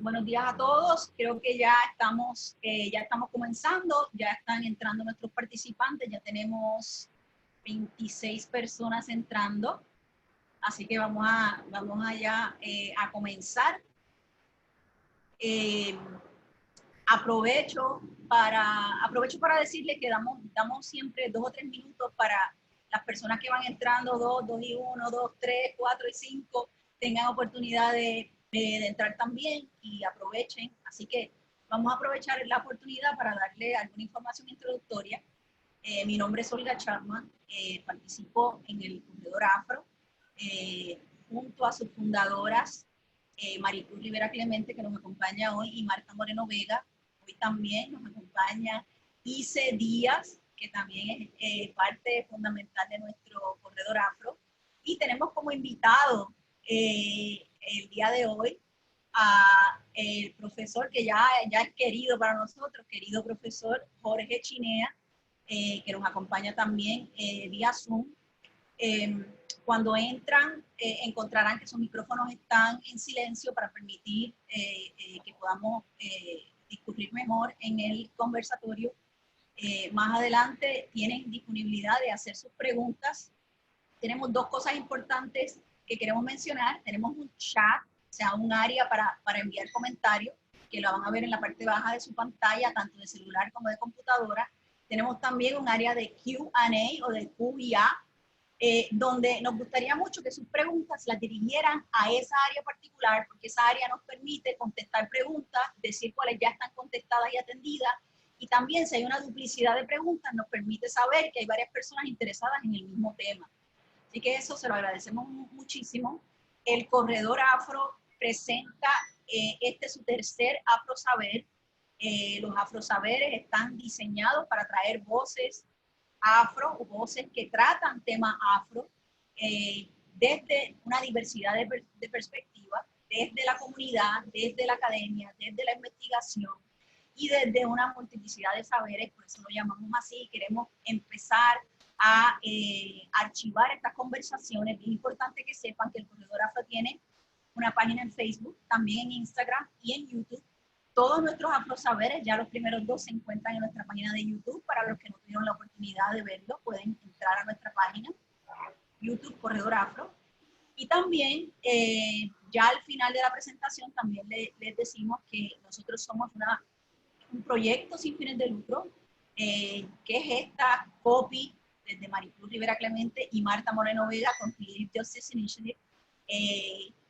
buenos días a todos. Creo que ya estamos comenzando, ya están entrando nuestros participantes, ya tenemos 26 personas entrando, así que vamos allá a comenzar. Aprovecho para decirles que damos siempre 2 o 3 minutos para las personas que van entrando, 2 y 1, 2, 3, 4 y 5, tengan oportunidad de entrar también y aprovechen. Así que vamos a aprovechar la oportunidad para darle alguna información introductoria. Mi nombre es Olga Chapman, participo en el Corredor Afro, junto a sus fundadoras, Maricruz Rivera Clemente, que nos acompaña hoy, y Marta Moreno Vega. Hoy también nos acompaña Ice Díaz, que también es parte fundamental de nuestro Corredor Afro. Y tenemos como invitado el día de hoy a el profesor que ya es querido para nosotros, querido profesor Jorge Chinea, que nos acompaña también vía Zoom. Cuando entran, encontrarán que sus micrófonos están en silencio para permitir que podamos discutir mejor en el conversatorio. Más adelante tienen disponibilidad de hacer sus preguntas. Tenemos 2 cosas importantes que queremos mencionar. Tenemos un chat, o sea, un área para enviar comentarios, que lo van a ver en la parte baja de su pantalla, tanto de celular como de computadora. Tenemos también un área de Q&A o de Q&A, donde nos gustaría mucho que sus preguntas las dirigieran a esa área particular, porque esa área nos permite contestar preguntas, decir cuáles ya están contestadas y atendidas, y también si hay una duplicidad de preguntas, nos permite saber que hay varias personas interesadas en el mismo tema. Así que eso se lo agradecemos muchísimo. El Corredor Afro presenta su tercer Afro Saber. Los Afro Saberes están diseñados para traer voces afro, o voces que tratan temas afro, desde una diversidad de perspectivas, desde la comunidad, desde la academia, desde la investigación y desde una multiplicidad de saberes. Por eso lo llamamos así. Queremos empezar a archivar estas conversaciones. Es importante que sepan que el Corredor Afro tiene una página en Facebook, también en Instagram y en YouTube. Todos nuestros Afro Saberes, ya los primeros 2 se encuentran en nuestra página de YouTube. Para los que no tuvieron la oportunidad de verlo, pueden entrar a nuestra página, YouTube Corredor Afro. Y también, ya al final de la presentación, también les decimos que nosotros somos un proyecto sin fines de lucro, que es esta copy desde Maricruz Rivera Clemente y Marta Moreno Vega con Creative Justice Initiative.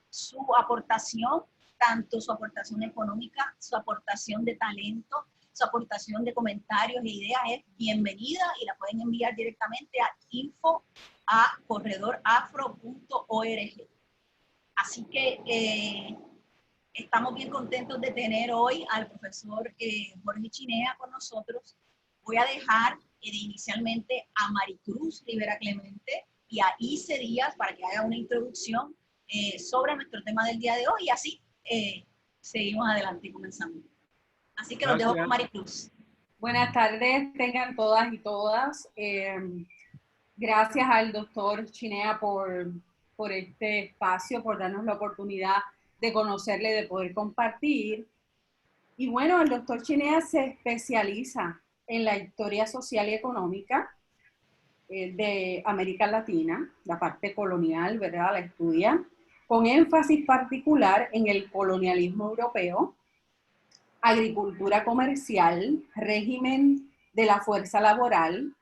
Su aportación, tanto su aportación económica, su aportación de talento, su aportación de comentarios e ideas es bienvenida y la pueden enviar directamente a info@corredorafro.org. Así que estamos bien contentos de tener hoy al profesor Jorge Chinea con nosotros. Voy a dejar inicialmente a Maricruz Rivera Clemente y a Ice Díaz para que haga una introducción sobre nuestro tema del día de hoy, y así seguimos adelante y comenzamos. Así que los dejo con Maricruz. Buenas tardes, tengan todas y todas. Gracias al doctor Chinea por este espacio, por darnos la oportunidad de conocerle, de poder compartir. Y bueno, el doctor Chinea se especializa en la historia social y económica de América Latina, la parte colonial, ¿verdad? La estudia, con énfasis particular en el colonialismo europeo, agricultura comercial, régimen de la fuerza laboral.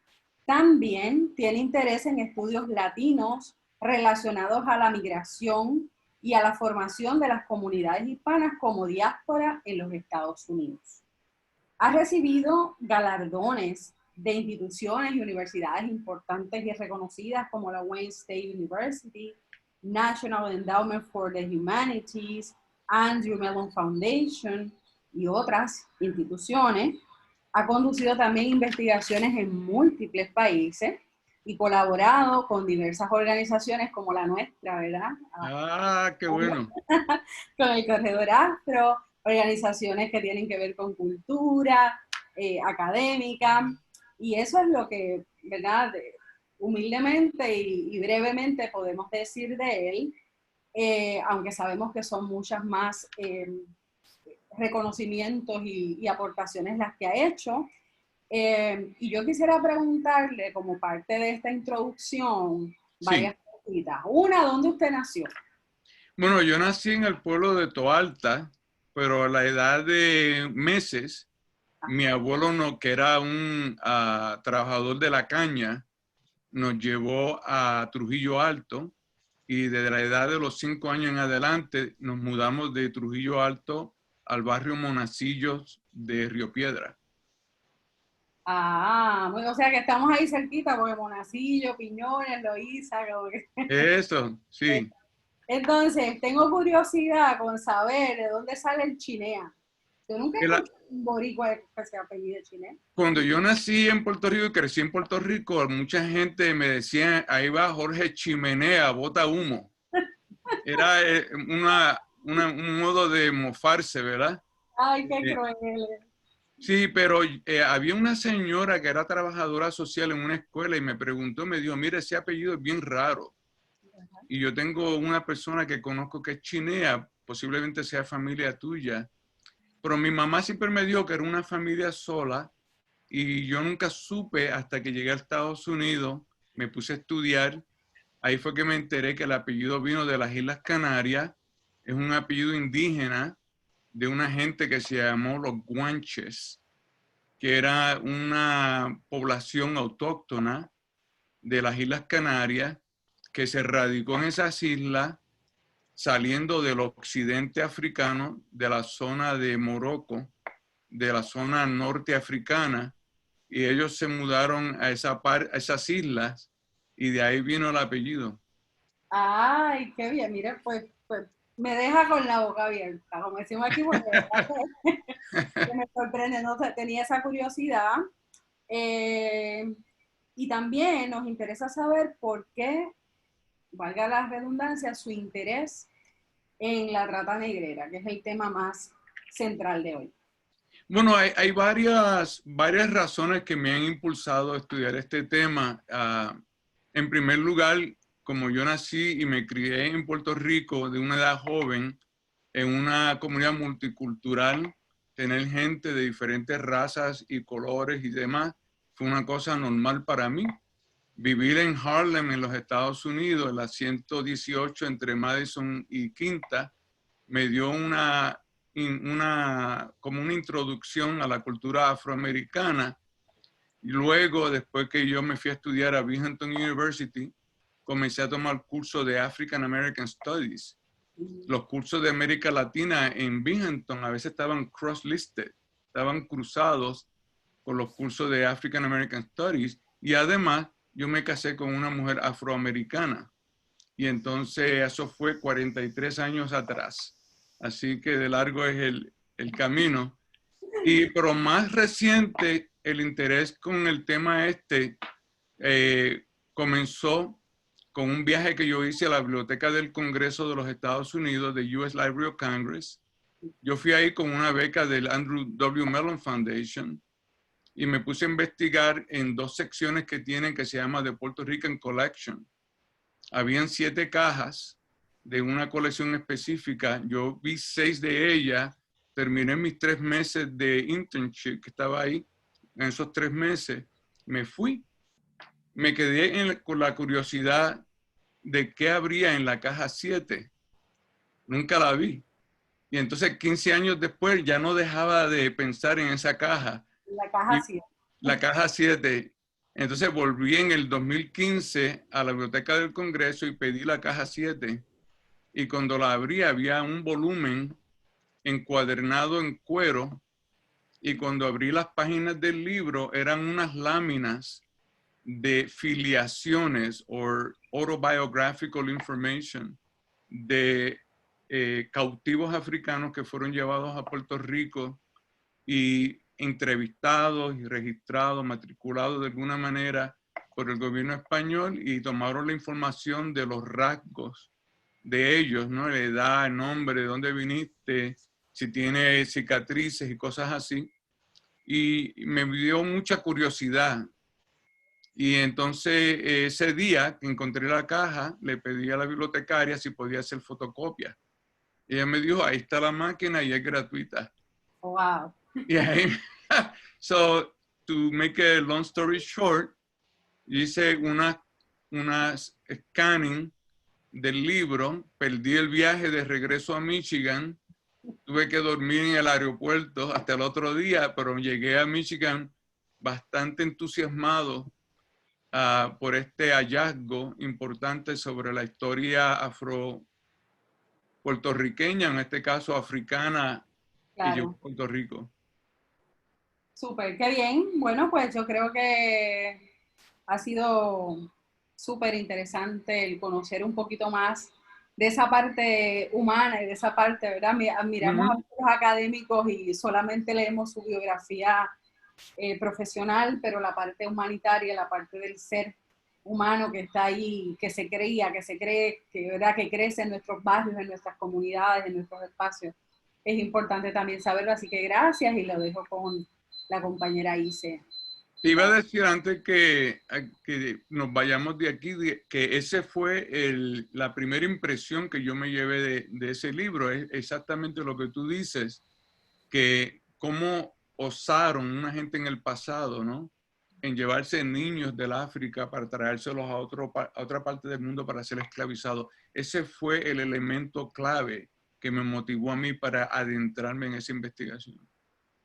También tiene interés en estudios latinos relacionados a la migración y a la formación de las comunidades hispanas como diáspora en los Estados Unidos. Ha recibido galardones de instituciones y universidades importantes y reconocidas como la Wayne State University, National Endowment for the Humanities, Andrew Mellon Foundation y otras instituciones. Ha conducido también investigaciones en múltiples países y colaborado con diversas organizaciones como la nuestra, ¿verdad? Ah, qué bueno. Con el Corredor Afro, organizaciones que tienen que ver con cultura, académica, y eso es lo que, ¿verdad? Humildemente y brevemente podemos decir de él, aunque sabemos que son muchas más reconocimientos y aportaciones las que ha hecho. Y yo quisiera preguntarle, como parte de esta introducción, varias cositas. Una, ¿dónde usted nació? Bueno, yo nací en el pueblo de Toalta, pero a la edad de meses, mi abuelo, que era un trabajador de la caña, nos llevó a Trujillo Alto y desde la edad de los 5 años en adelante nos mudamos de Trujillo Alto al barrio Monacillos de Río Piedra. Ah, bueno, o sea que estamos ahí cerquita, porque Monacillo, Piñones, Loíza, como que... Eso, sí. Entonces, tengo curiosidad con saber de dónde sale el chinea. Yo nunca escuché un boricua que se apellide Chinea. Cuando yo nací en Puerto Rico y crecí en Puerto Rico, mucha gente me decía, ahí va Jorge Chimenea, bota humo. Era un modo de mofarse, ¿verdad? Ay, qué cruel. Sí, pero había una señora que era trabajadora social en una escuela y me preguntó, me dijo, mire, ese apellido es bien raro. Y yo tengo una persona que conozco que es chinea, posiblemente sea familia tuya. Pero mi mamá siempre me dijo que era una familia sola y yo nunca supe hasta que llegué a Estados Unidos, me puse a estudiar. Ahí fue que me enteré que el apellido vino de las Islas Canarias. Es un apellido indígena de una gente que se llamó los Guanches, que era una población autóctona de las Islas Canarias que se radicó en esas islas saliendo del occidente africano, de la zona de Morocco, de la zona norte africana, y ellos se mudaron a esas islas y de ahí vino el apellido. Ay, qué bien. Mire, pues me deja con la boca abierta, como decimos aquí, porque me sorprende, no tenía esa curiosidad. Y también nos interesa saber por qué, valga la redundancia, su interés en la trata negrera, que es el tema más central de hoy. Bueno, hay varias razones que me han impulsado a estudiar este tema. En primer lugar, como yo nací y me crié en Puerto Rico de una edad joven, en una comunidad multicultural, tener gente de diferentes razas y colores y demás, fue una cosa normal para mí. Vivir en Harlem, en los Estados Unidos, en la 118 entre Madison y Quinta, me dio como una introducción a la cultura afroamericana. Y luego, después que yo me fui a estudiar a Binghamton University, comencé a tomar cursos de African American Studies. Los cursos de América Latina en Binghamton a veces estaban cross-listed, estaban cruzados con los cursos de African American Studies. Y además, yo me casé con una mujer afroamericana. Y entonces eso fue 43 años atrás. Así que de largo es el camino. Pero más reciente, el interés con el tema comenzó con un viaje que yo hice a la Biblioteca del Congreso de los Estados Unidos, de US Library of Congress. Yo fui ahí con una beca del Andrew W. Mellon Foundation y me puse a investigar en 2 secciones que tienen que se llama The Puerto Rican Collection. Habían 7 cajas de una colección específica. Yo vi 6 de ellas. Terminé mis 3 meses de internship que estaba ahí. En esos 3 meses me fui. Me quedé con la curiosidad de qué habría en la caja 7. Nunca la vi. Y entonces 15 años después ya no dejaba de pensar en esa caja. La caja 7. La caja 7. Entonces volví en el 2015 a la Biblioteca del Congreso y pedí la caja 7. Y cuando la abrí había un volumen encuadernado en cuero. Y cuando abrí las páginas del libro eran unas láminas de filiaciones o autobiographical information de cautivos africanos que fueron llevados a Puerto Rico y entrevistados y registrados, matriculados de alguna manera por el gobierno español y tomaron la información de los rasgos de ellos, ¿no? La edad, el nombre, de dónde viniste, si tiene cicatrices y cosas así. Y me dio mucha curiosidad. Y entonces ese día que encontré la caja, le pedí a la bibliotecaria si podía hacer fotocopia. Ella me dijo, ahí está la máquina y es gratuita. Wow. Yeah. So, to make a long story short, hice una scanning del libro, perdí el viaje de regreso a Michigan, tuve que dormir en el aeropuerto hasta el otro día, pero llegué a Michigan bastante entusiasmado por este hallazgo importante sobre la historia afro-puertorriqueña, en este caso africana, que llegó a Puerto Rico. Súper, qué bien. Bueno, pues yo creo que ha sido súper interesante el conocer un poquito más de esa parte humana y de esa parte, ¿verdad? Admiramos a los académicos y solamente leemos su biografía profesional, pero la parte humanitaria, la parte del ser humano que está ahí, que se creía, que se cree, que, ¿verdad? Que crece en nuestros barrios, en nuestras comunidades, en nuestros espacios. Es importante también saberlo, así que gracias y lo dejo con la compañera Ise. Te iba a decir antes que nos vayamos de aquí, que ese fue la primera impresión que yo me llevé de ese libro. Es exactamente lo que tú dices, que cómo osaron una gente en el pasado, ¿no? En llevarse niños del África para traérselos a otra parte del mundo para ser esclavizados. Ese fue el elemento clave que me motivó a mí para adentrarme en esa investigación.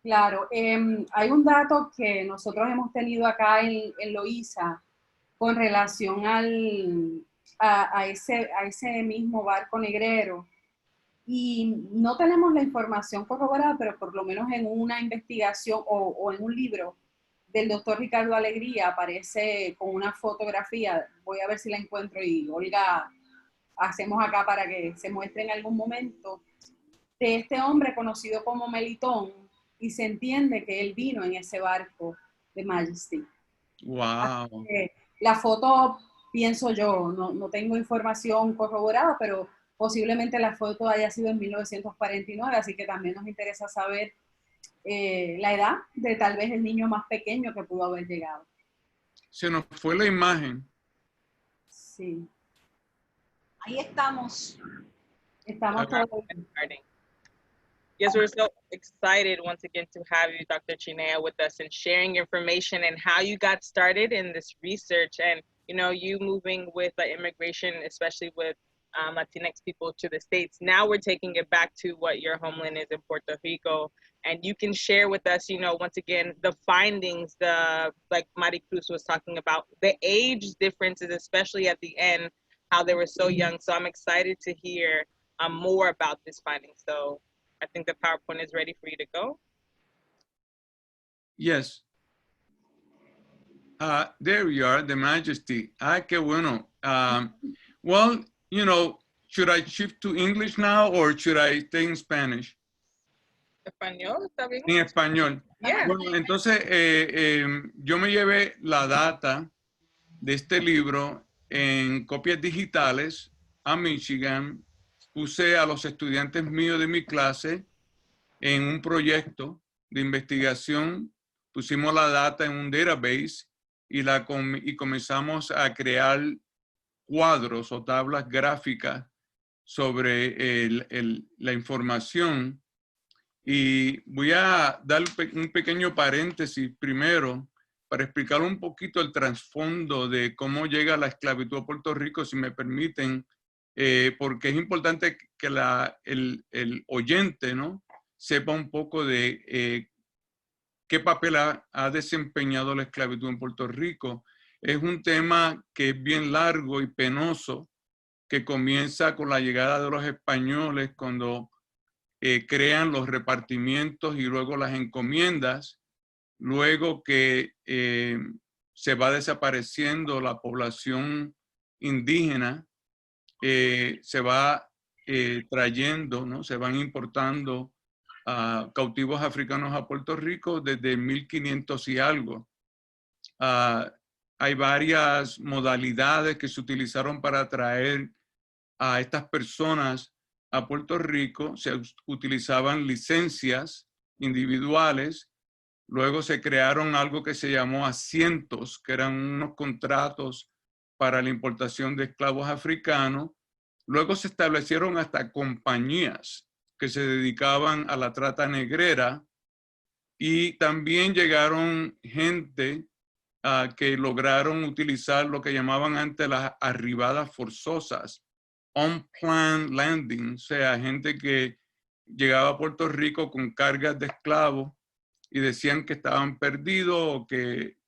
Claro, hay un dato que nosotros hemos tenido acá en Loíza con relación a ese mismo barco negrero. Y no tenemos la información corroborada, pero por lo menos en una investigación o en un libro del doctor Ricardo Alegría aparece con una fotografía. Voy a ver si la encuentro y Olga, hacemos acá para que se muestre en algún momento, de este hombre conocido como Melitón, y se entiende que él vino en ese barco de Majesty. Wow. La foto, pienso yo, no tengo información corroborada, pero posiblemente la foto haya sido en 1949, así que también nos interesa saber la edad de tal vez el niño más pequeño que pudo haber llegado. Se nos fue la imagen. Sí. Ahí estamos. Estamos todos. Yes, we're so excited once again to have you, Dr. Chinea, with us and sharing information and how you got started in this research and, you know, you moving with immigration, especially with Latinx people to the States. Now we're taking it back to what your homeland is in Puerto Rico. And you can share with us, you know, once again, the findings, like Maricruz was talking about, the age differences, especially at the end, how they were so young. So I'm excited to hear more about this finding. So I think the PowerPoint is ready for you to go. Yes. There we are, the Majesty. Qué bueno. Well, you know, should I shift to English now or should I stay in Spanish? Español, ¿está bien? En español. Yeah. Bueno, entonces yo me llevé la data de este libro en copias digitales a Michigan. Puse a los estudiantes míos de mi clase en un proyecto de investigación. Pusimos la data en un database y comenzamos a crear cuadros o tablas gráficas sobre la información. Y voy a dar un pequeño paréntesis primero para explicar un poquito el trasfondo de cómo llega la esclavitud a Puerto Rico, si me permiten, porque es importante que el oyente, ¿no?, sepa un poco de qué papel ha desempeñado la esclavitud en Puerto Rico. Es un tema que es bien largo y penoso, que comienza con la llegada de los españoles cuando crean los repartimientos y luego las encomiendas, luego que se va desapareciendo la población indígena, se va trayendo, ¿no?, se van importando cautivos africanos a Puerto Rico desde 1500 y algo. Hay varias modalidades que se utilizaron para traer a estas personas a Puerto Rico. Se utilizaban licencias individuales, luego se crearon algo que se llamó asientos, que eran unos contratos para la importación de esclavos africanos. Luego se establecieron hasta compañías que se dedicaban a la trata negrera Y también llegaron gente que lograron utilizar lo que llamaban antes las arribadas forzosas, on-plan landing, o sea, gente que llegaba a Puerto Rico con cargas de esclavos y decían que estaban perdidos o que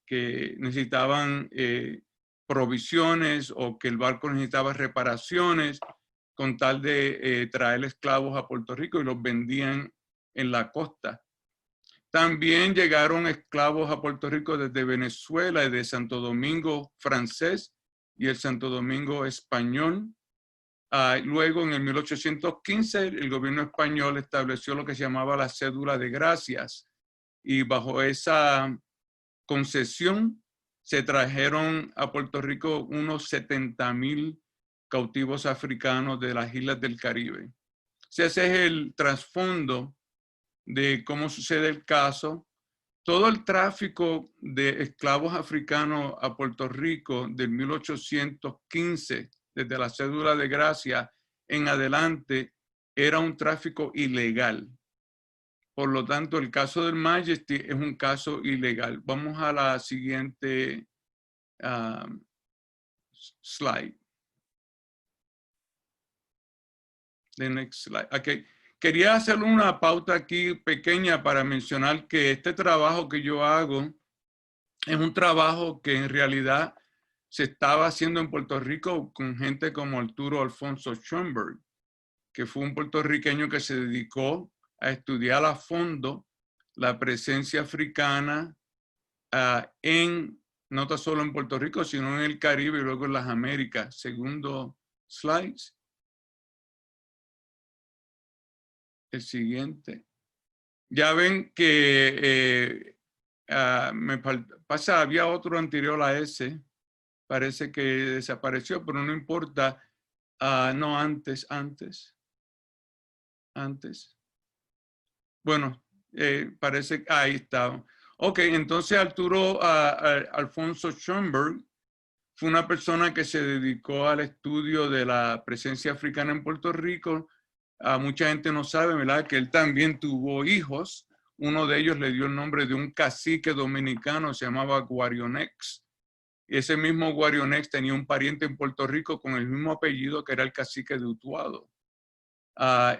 necesitaban provisiones o que el barco necesitaba reparaciones con tal de traer esclavos a Puerto Rico y los vendían en la costa. También llegaron esclavos a Puerto Rico desde Venezuela y de Santo Domingo francés y el Santo Domingo español. Luego, en el 1815, el gobierno español estableció lo que se llamaba la cédula de gracias. Y bajo esa concesión se trajeron a Puerto Rico unos 70,000 cautivos africanos de las islas del Caribe. Ese es el trasfondo de cómo sucede el caso. Todo el tráfico de esclavos africanos a Puerto Rico del 1815, desde la cédula de gracia en adelante, era un tráfico ilegal. Por lo tanto, el caso del Majesty es un caso ilegal. Vamos a la siguiente slide. The next slide. Okay. Quería hacer una pauta aquí pequeña para mencionar que este trabajo que yo hago es un trabajo que en realidad se estaba haciendo en Puerto Rico con gente como Arturo Alfonso Schoenberg, que fue un puertorriqueño que se dedicó a estudiar a fondo la presencia africana no tan solo en Puerto Rico, sino en el Caribe y luego en las Américas. Segundo slide. El siguiente. Ya ven que había otro anterior a ese. Parece que desapareció, pero no importa. No, antes. Bueno, parece que ahí está. Ok, entonces Arturo Alfonso Schoenberg fue una persona que se dedicó al estudio de la presencia africana en Puerto Rico. Mucha gente no sabe, ¿verdad?, que él también tuvo hijos. Uno de ellos le dio el nombre de un cacique dominicano, se llamaba Guarionex. Ese mismo Guarionex tenía un pariente en Puerto Rico con el mismo apellido que era el cacique de Utuado.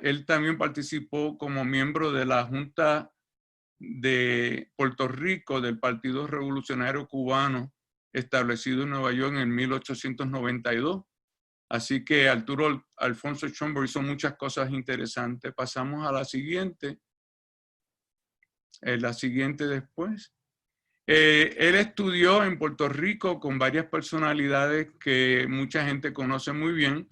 Él también participó como miembro de la Junta de Puerto Rico del Partido Revolucionario Cubano, establecido en Nueva York en 1892. Así que Arturo Alfonso Schoenberg hizo muchas cosas interesantes. Pasamos a la siguiente. La siguiente después. Él estudió en Puerto Rico con varias personalidades que mucha gente conoce muy bien.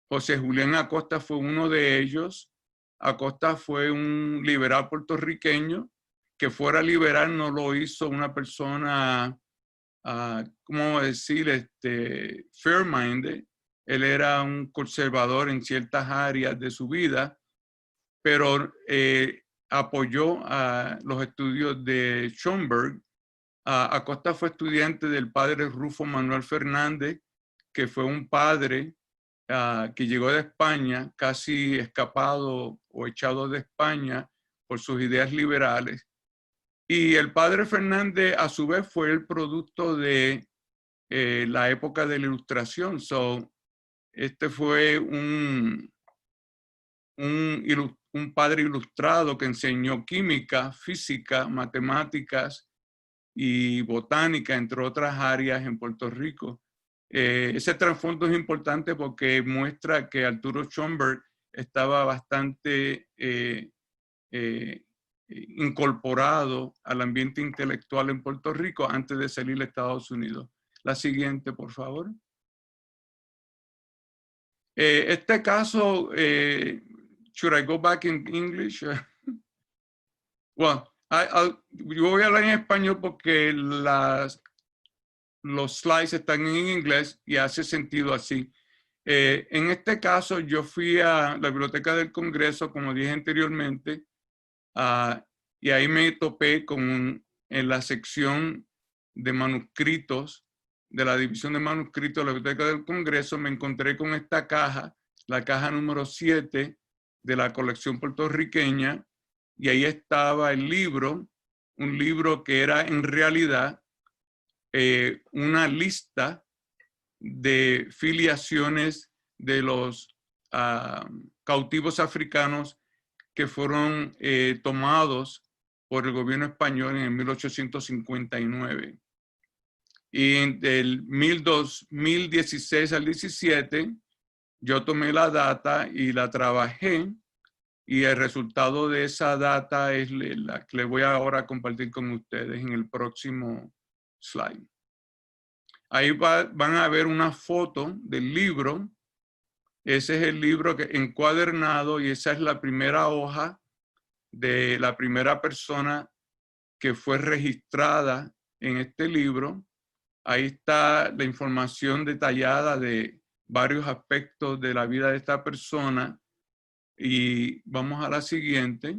José Julián Acosta fue uno de ellos. Acosta fue un liberal puertorriqueño. Que fuera liberal no lo hizo una persona, ¿cómo decir? Fair-minded. Él era un conservador en ciertas áreas de su vida, pero apoyó a los estudios de Schoenberg. Acosta fue estudiante del padre Rufo Manuel Fernández, que fue un padre que llegó de España, casi escapado o echado de España por sus ideas liberales. Y el padre Fernández, a su vez, fue el producto de la época de la Ilustración. Este fue un padre ilustrado que enseñó química, física, matemáticas y botánica, entre otras áreas en Puerto Rico. Ese trasfondo es importante porque muestra que Arturo Schoenberg estaba bastante incorporado al ambiente intelectual en Puerto Rico antes de salir a Estados Unidos. La siguiente, por favor. Este caso, should I go back in English? Well, yo voy a hablar en español porque los slides están en inglés y hace sentido así. En este caso, yo fui a la Biblioteca del Congreso, como dije anteriormente, y ahí me topé en la sección de manuscritos de la División de Manuscritos de la Biblioteca del Congreso. Me encontré con esta caja, la caja número 7 de la colección puertorriqueña, y ahí estaba el libro un libro que era en realidad una lista de filiaciones de los cautivos africanos que fueron tomados por el gobierno español en el 1859. Y del 2016 al 17, yo tomé la data y la trabajé, y el resultado de esa data es la que les voy ahora a compartir con ustedes en el próximo slide. Ahí van a ver una foto del libro. Ese es el libro encuadernado, y esa es la primera hoja de la primera persona que fue registrada en este libro. Ahí está la información detallada de varios aspectos de la vida de esta persona. Y vamos a la siguiente.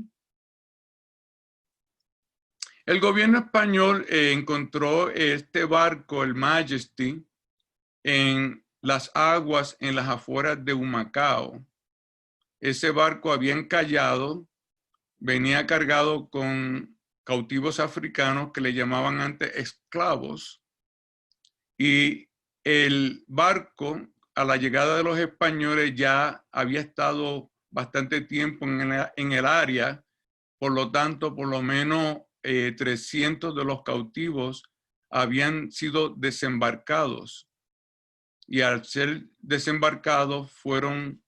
El gobierno español encontró este barco, el Majesty, en las aguas en las afueras de Humacao. Ese barco había encallado, venía cargado con cautivos africanos que le llamaban antes esclavos, y el barco, a la llegada de los españoles, ya había estado bastante tiempo en el área. Por lo tanto, por lo menos 300 de los cautivos habían sido desembarcados, y al ser desembarcados fueron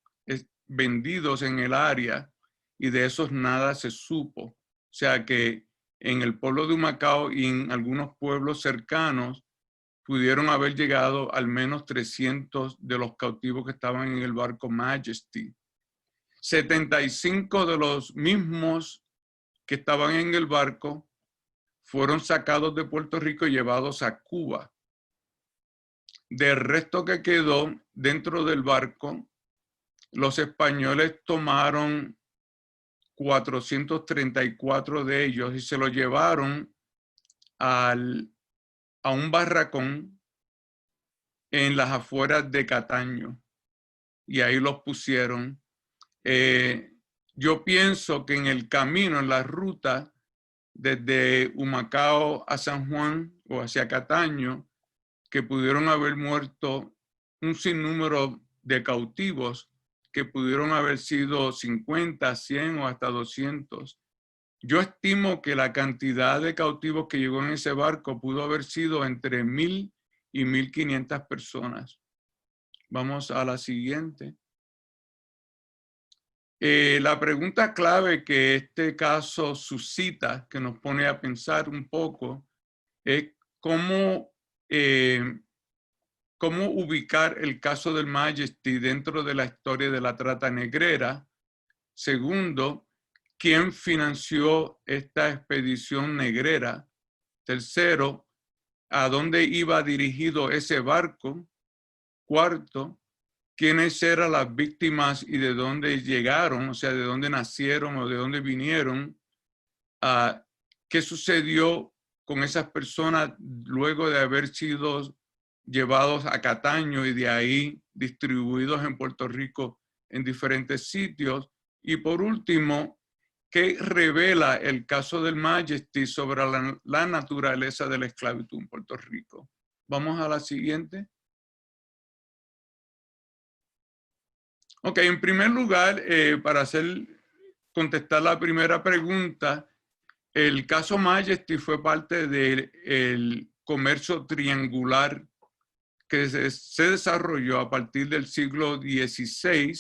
vendidos en el área, y de esos nada se supo. O sea que en el pueblo de Humacao y en algunos pueblos cercanos pudieron haber llegado al menos 300 de los cautivos que estaban en el barco Majesty. 75 de los mismos que estaban en el barco fueron sacados de Puerto Rico y llevados a Cuba. Del resto que quedó dentro del barco, los españoles tomaron 434 de ellos y se los llevaron a un barracón en las afueras de Cataño, y ahí los pusieron. Yo pienso que en el camino, en la ruta desde Humacao a San Juan o hacia Cataño, que pudieron haber muerto un sinnúmero de cautivos, que pudieron haber sido 50, 100 o hasta 200. Yo estimo que la cantidad de cautivos que llegó en ese barco pudo haber sido entre 1,000 y 1,500 personas. Vamos a la siguiente. La pregunta clave que este caso suscita, que nos pone a pensar un poco, es cómo ubicar el caso del Majesty dentro de la historia de la trata negrera. Segundo, ¿quién financió esta expedición negrera? Tercero, ¿a dónde iba dirigido ese barco? Cuarto, ¿quiénes eran las víctimas y de dónde llegaron? O sea, ¿de dónde nacieron o de dónde vinieron? ¿Qué sucedió con esas personas luego de haber sido llevados a Cataño y de ahí distribuidos en Puerto Rico en diferentes sitios? Y por último, ¿qué revela el caso del Majesty sobre la naturaleza de la esclavitud en Puerto Rico? Vamos a la siguiente. Ok, en primer lugar, para contestar la primera pregunta, el caso Majesty fue parte del comercio triangular que se desarrolló a partir del siglo XVI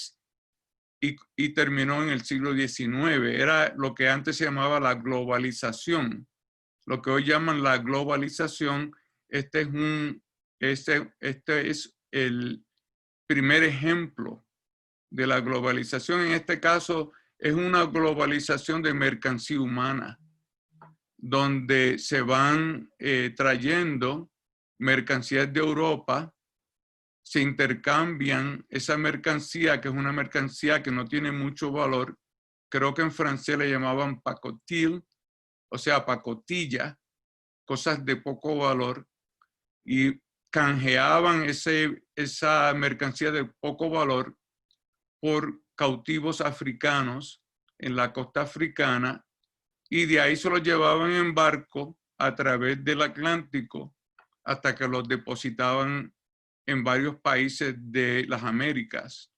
y terminó en el siglo XIX. Era lo que antes se llamaba la globalización. Lo que hoy llaman la globalización, este es el primer ejemplo de la globalización. En este caso es una globalización de mercancía humana, donde se van trayendo mercancías de Europa, se intercambian esa mercancía, que es una mercancía que no tiene mucho valor. Creo que en francés le llamaban pacotil, o sea, pacotilla, cosas de poco valor, y canjeaban esa mercancía de poco valor por cautivos africanos en la costa africana, y de ahí se los llevaban en barco a través del Atlántico hasta que los depositaban en varios países de las Américas.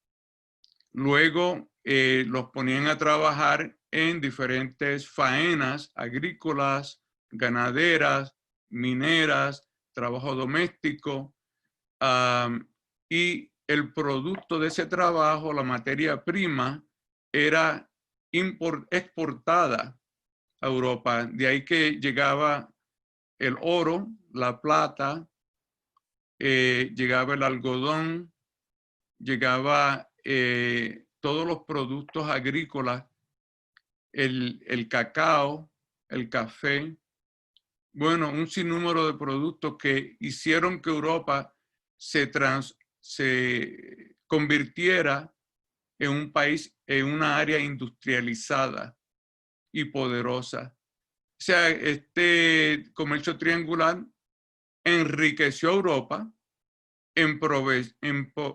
Luego los ponían a trabajar en diferentes faenas agrícolas, ganaderas, mineras, trabajo doméstico, y el producto de ese trabajo, la materia prima, era exportada a Europa. De ahí que llegaba el oro, la plata, llegaba el algodón, llegaba todos los productos agrícolas, el cacao, el café, bueno, un sinnúmero de productos que hicieron que Europa se convirtiera en un país, en una área industrializada y poderosa. O sea, este comercio triangular enriqueció a Europa,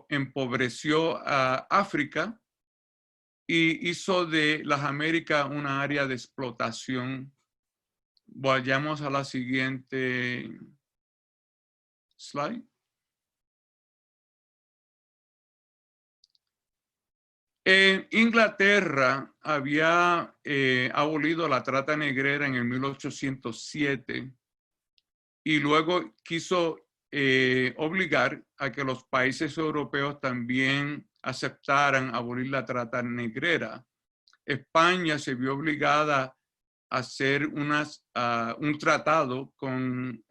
empobreció a África y hizo de las Américas una área de explotación. Vayamos a la siguiente slide. Inglaterra había abolido la trata negrera en el 1807 y luego quiso obligar a que los países europeos también aceptaran abolir la trata negrera. España se vio obligada a hacer un tratado con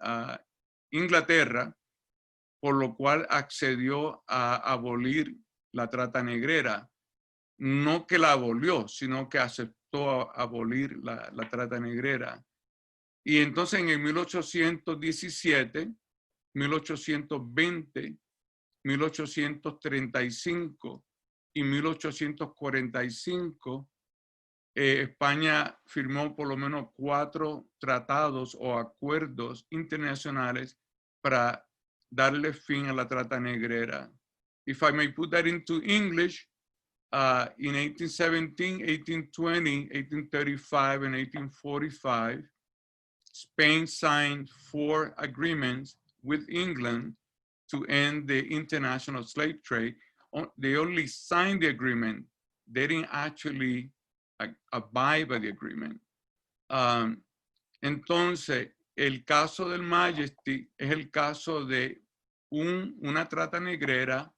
Inglaterra, por lo cual accedió a abolir la trata negrera. No que la abolió, sino que aceptó abolir la trata negrera. Y entonces en el 1817, 1820, 1835 y 1845, España firmó por lo menos 4 tratados o acuerdos internacionales para darle fin a la trata negrera. If I may put that into English, in 1817, 1820, 1835, and 1845, Spain signed 4 agreements with England to end the international slave trade. They only signed the agreement. They didn't actually abide by the agreement. Entonces, el caso del Majesty es el caso de una trata negrera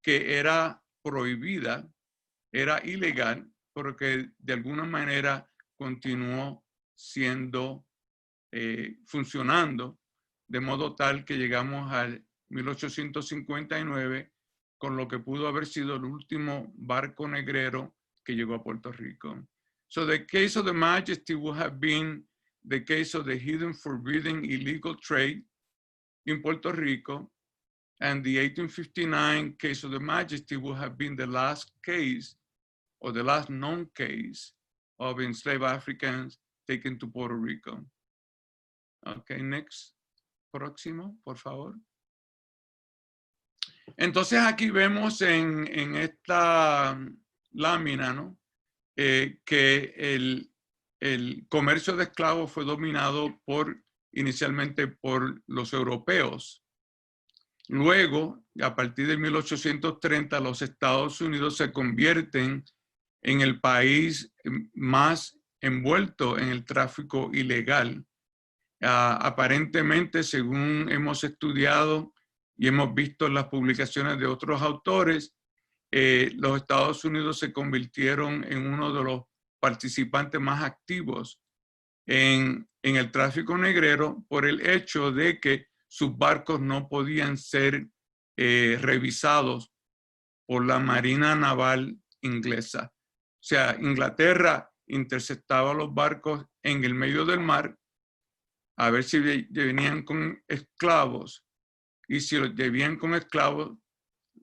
que era prohibida, era ilegal, porque de alguna manera continuó siendo, funcionando, de modo tal que llegamos al 1859 con lo que pudo haber sido el último barco negrero que llegó a Puerto Rico. So the case of the Majesty would have been the case of the hidden, forbidden, illegal trade in Puerto Rico, and the 1859 case of the Majesty would have been the last case or the last known case of enslaved Africans taken to Puerto Rico. Okay, next. Próximo, por favor. Entonces aquí vemos en esta lámina, ¿no? Que el comercio de esclavos fue dominado inicialmente por los europeos. Luego, a partir de 1830, los Estados Unidos se convierten en el país más envuelto en el tráfico ilegal. Aparentemente, según hemos estudiado y hemos visto en las publicaciones de otros autores, los Estados Unidos se convirtieron en uno de los participantes más activos en el tráfico negrero por el hecho de que sus barcos no podían ser revisados por la Marina Naval inglesa. O sea, Inglaterra interceptaba los barcos en el medio del mar a ver si venían con esclavos, y si los venían con esclavos,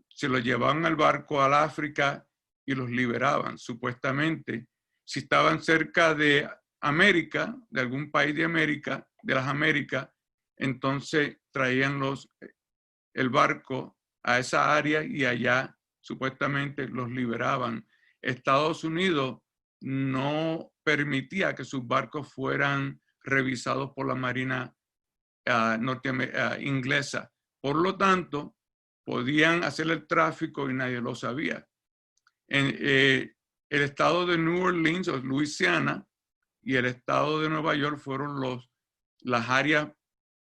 se los llevaban al barco al África y los liberaban, supuestamente. Si estaban cerca de América, de algún país de América, de las Américas, entonces traían el barco a esa área y allá supuestamente los liberaban. Estados Unidos no permitía que sus barcos fueran revisados por la Marina inglesa. Por lo tanto, podían hacer el tráfico y nadie lo sabía. El estado de New Orleans o Luisiana y el estado de Nueva York fueron las áreas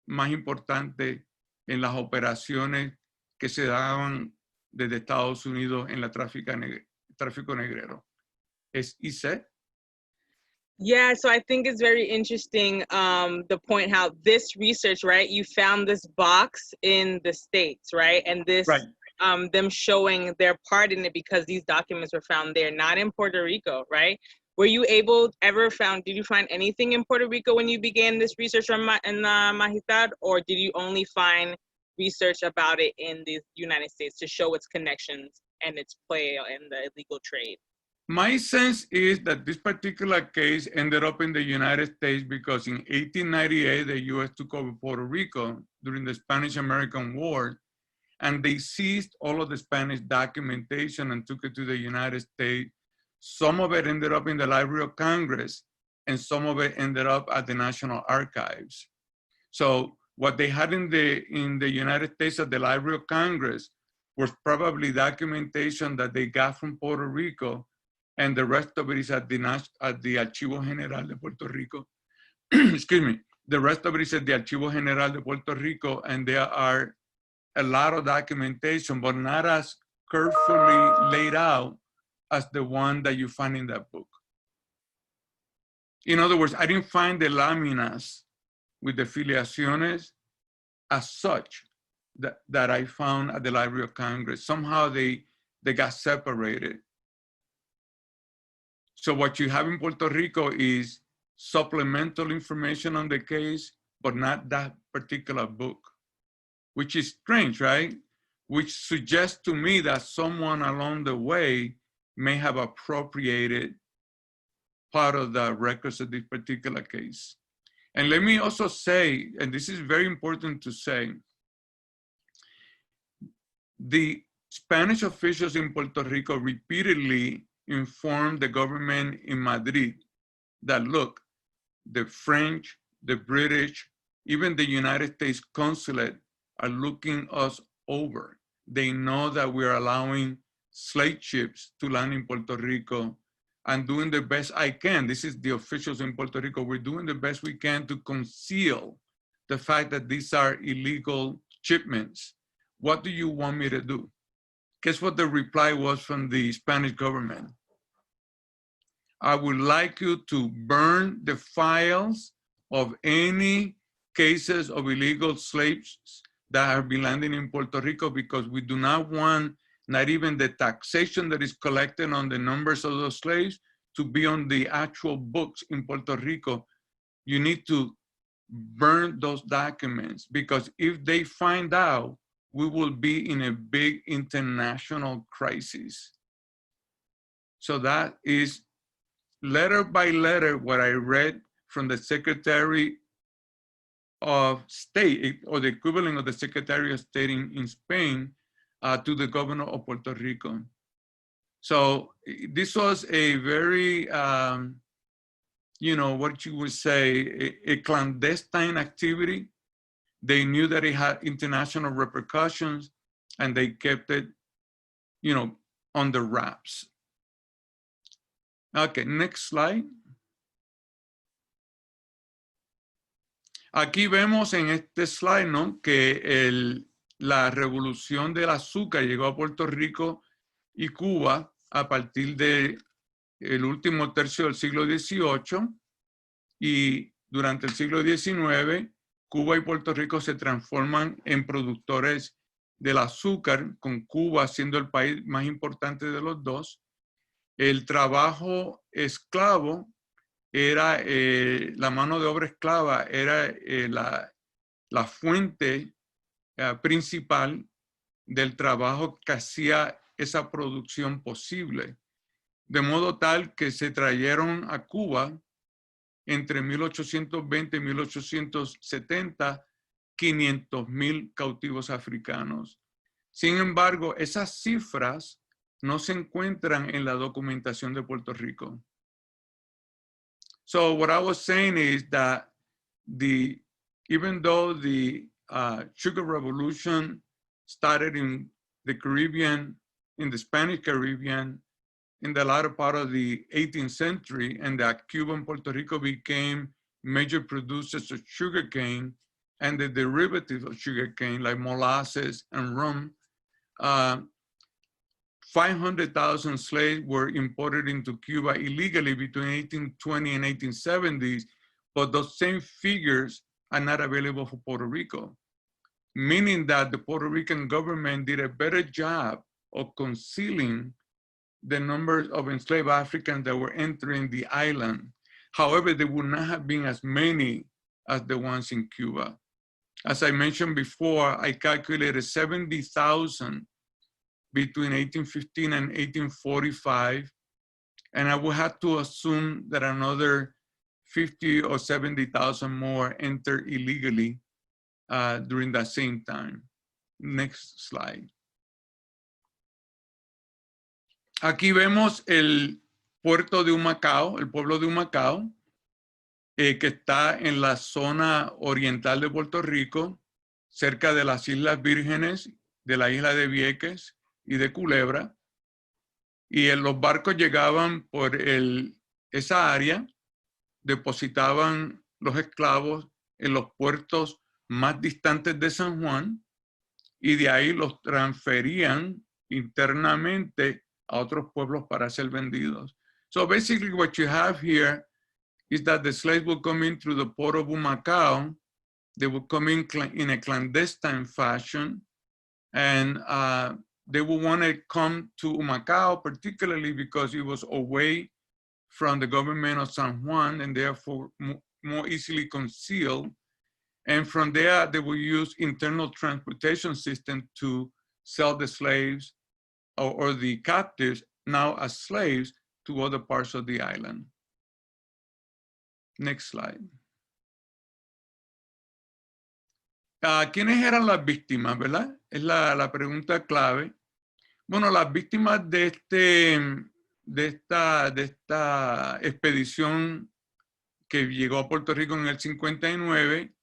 más importantes en las operaciones que se daban desde Estados Unidos en la tráfico negrero. ¿Es ICE? Yeah, so I think it's very interesting, the point how this research, right, you found this box in the States, right? And this, right. Them showing their part in it because these documents were found there, not in Puerto Rico, right? Were you did you find anything in Puerto Rico when you began this research in Majestad, or did you only find research about it in the United States to show its connections and its play in the illegal trade? My sense is that this particular case ended up in the United States because in 1898, the U.S. took over Puerto Rico during the Spanish-American War, and they seized all of the Spanish documentation and took it to the United States. Some of it ended up in the Library of Congress, and some of it ended up at the National Archives. So what they had in the United States at the Library of Congress was probably documentation that they got from Puerto Rico, and the rest of it is at the Archivo General de Puerto Rico. Excuse me. The rest of it is at the Archivo General de Puerto Rico, and there are a lot of documentation, but not as carefully laid out as the one that you find in that book. In other words, I didn't find the láminas with the filiaciones as such that I found at the Library of Congress. Somehow they got separated. So what you have in Puerto Rico is supplemental information on the case, but not that particular book, which is strange, right? Which suggests to me that someone along the way may have appropriated part of the records of this particular case. And let me also say, and this is very important to say, the Spanish officials in Puerto Rico repeatedly informed the government in Madrid that, look, the French, the British, even the United States consulate are looking us over. They know that we're allowing slave ships to land in Puerto Rico and doing the best I can. This is the officials in Puerto Rico. We're doing the best we can to conceal the fact that these are illegal shipments. What do you want me to do? Guess what the reply was from the Spanish government? I would like you to burn the files of any cases of illegal slaves that have been landing in Puerto Rico, because we do not want not even the taxation that is collected on the numbers of those slaves to be on the actual books in Puerto Rico. You need to burn those documents, because if they find out, we will be in a big international crisis. So that is letter by letter what I read from the Secretary of State, or the equivalent of the Secretary of State in Spain, to the governor of Puerto Rico. So this was a very, you know, what you would say, a clandestine activity. They knew that it had international repercussions, and they kept it, you know, under wraps. Okay, next slide. Aquí vemos en este slide, ¿no?, que la revolución del azúcar llegó a Puerto Rico y Cuba a partir del último tercio del siglo XVIII, y durante el siglo XIX, Cuba y Puerto Rico se transforman en productores del azúcar, con Cuba siendo el país más importante de los dos. El trabajo esclavo era, la mano de obra esclava era la fuente principal del trabajo que hacía esa producción posible. De modo tal que se trajeron a Cuba entre 1820 y 1870 500,000 cautivos africanos. Sin embargo, esas cifras no se encuentran en la documentación de Puerto Rico. So what I was saying is that even though the sugar revolution started in the Caribbean, in the Spanish Caribbean, in the latter part of the 18th century, and that Cuba and Puerto Rico became major producers of sugarcane and the derivatives of sugarcane, like molasses and rum, 500,000 slaves were imported into Cuba illegally between 1820 and 1870s, but those same figures are not available for Puerto Rico, meaning that the Puerto Rican government did a better job of concealing the numbers of enslaved Africans that were entering the island. However, there would not have been as many as the ones in Cuba. As I mentioned before, I calculated 70,000 between 1815 and 1845, and I would have to assume that another 50 or 70,000 more entered illegally during that same time. Next slide. Aquí vemos el puerto de Humacao, el pueblo de Humacao, que está en la zona oriental de Puerto Rico, cerca de las Islas Vírgenes, de la isla de Vieques y de Culebra. Y los barcos llegaban por esa área, depositaban los esclavos en los puertos más distantes de San Juan y de ahí los transferían internamente a otros pueblos para ser vendidos. So basically what you have here is that the slaves will come in through the port of Humacao. They will come in a clandestine fashion, and they will want to come to Humacao, particularly because it was away from the government of San Juan and therefore more easily concealed. And from there, they will use internal transportation system to sell the slaves or the captives now as slaves to other parts of the island. Next slide. ¿Quiénes eran las víctimas, verdad? Es la pregunta clave. Bueno, las víctimas de esta expedición que llegó a Puerto Rico en el 59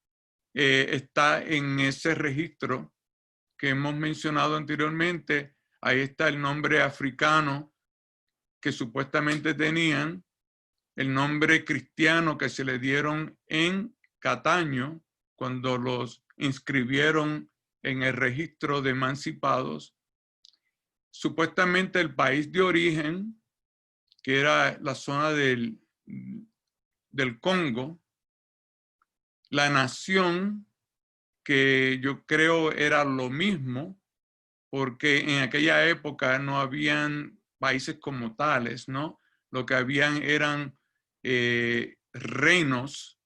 está en ese registro que hemos mencionado anteriormente. Ahí está el nombre africano que supuestamente tenían, el nombre cristiano que se le dieron en Cataño cuando los inscribieron en el registro de emancipados. Supuestamente el país de origen, que era la zona del Congo, la nación, que yo creo era lo mismo, porque en aquella época no habían países como tales, ¿no? Lo que habían eran reinos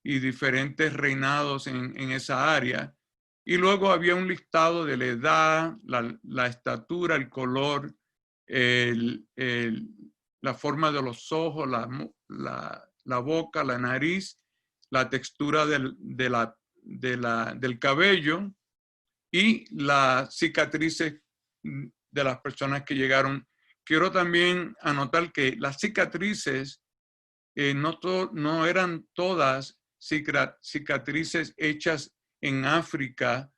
y diferentes reinados en esa área. Y luego había un listado de la edad, la estatura, el color, la forma de los ojos, la boca, la nariz, la textura del cabello y las cicatrices de las personas que llegaron. Quiero también anotar que las cicatrices no eran todas cicatrices hechas en África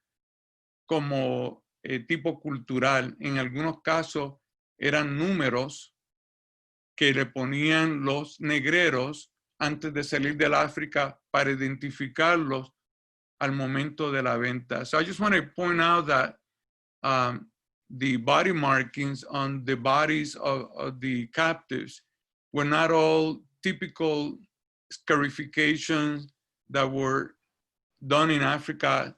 como tipo cultural. En algunos casos eran números que le ponían los negreros antes de salir del África para identificarlos al momento de la venta. So I just want to point out that the body markings on the bodies of the captives were not all typical scarifications that were done in Africa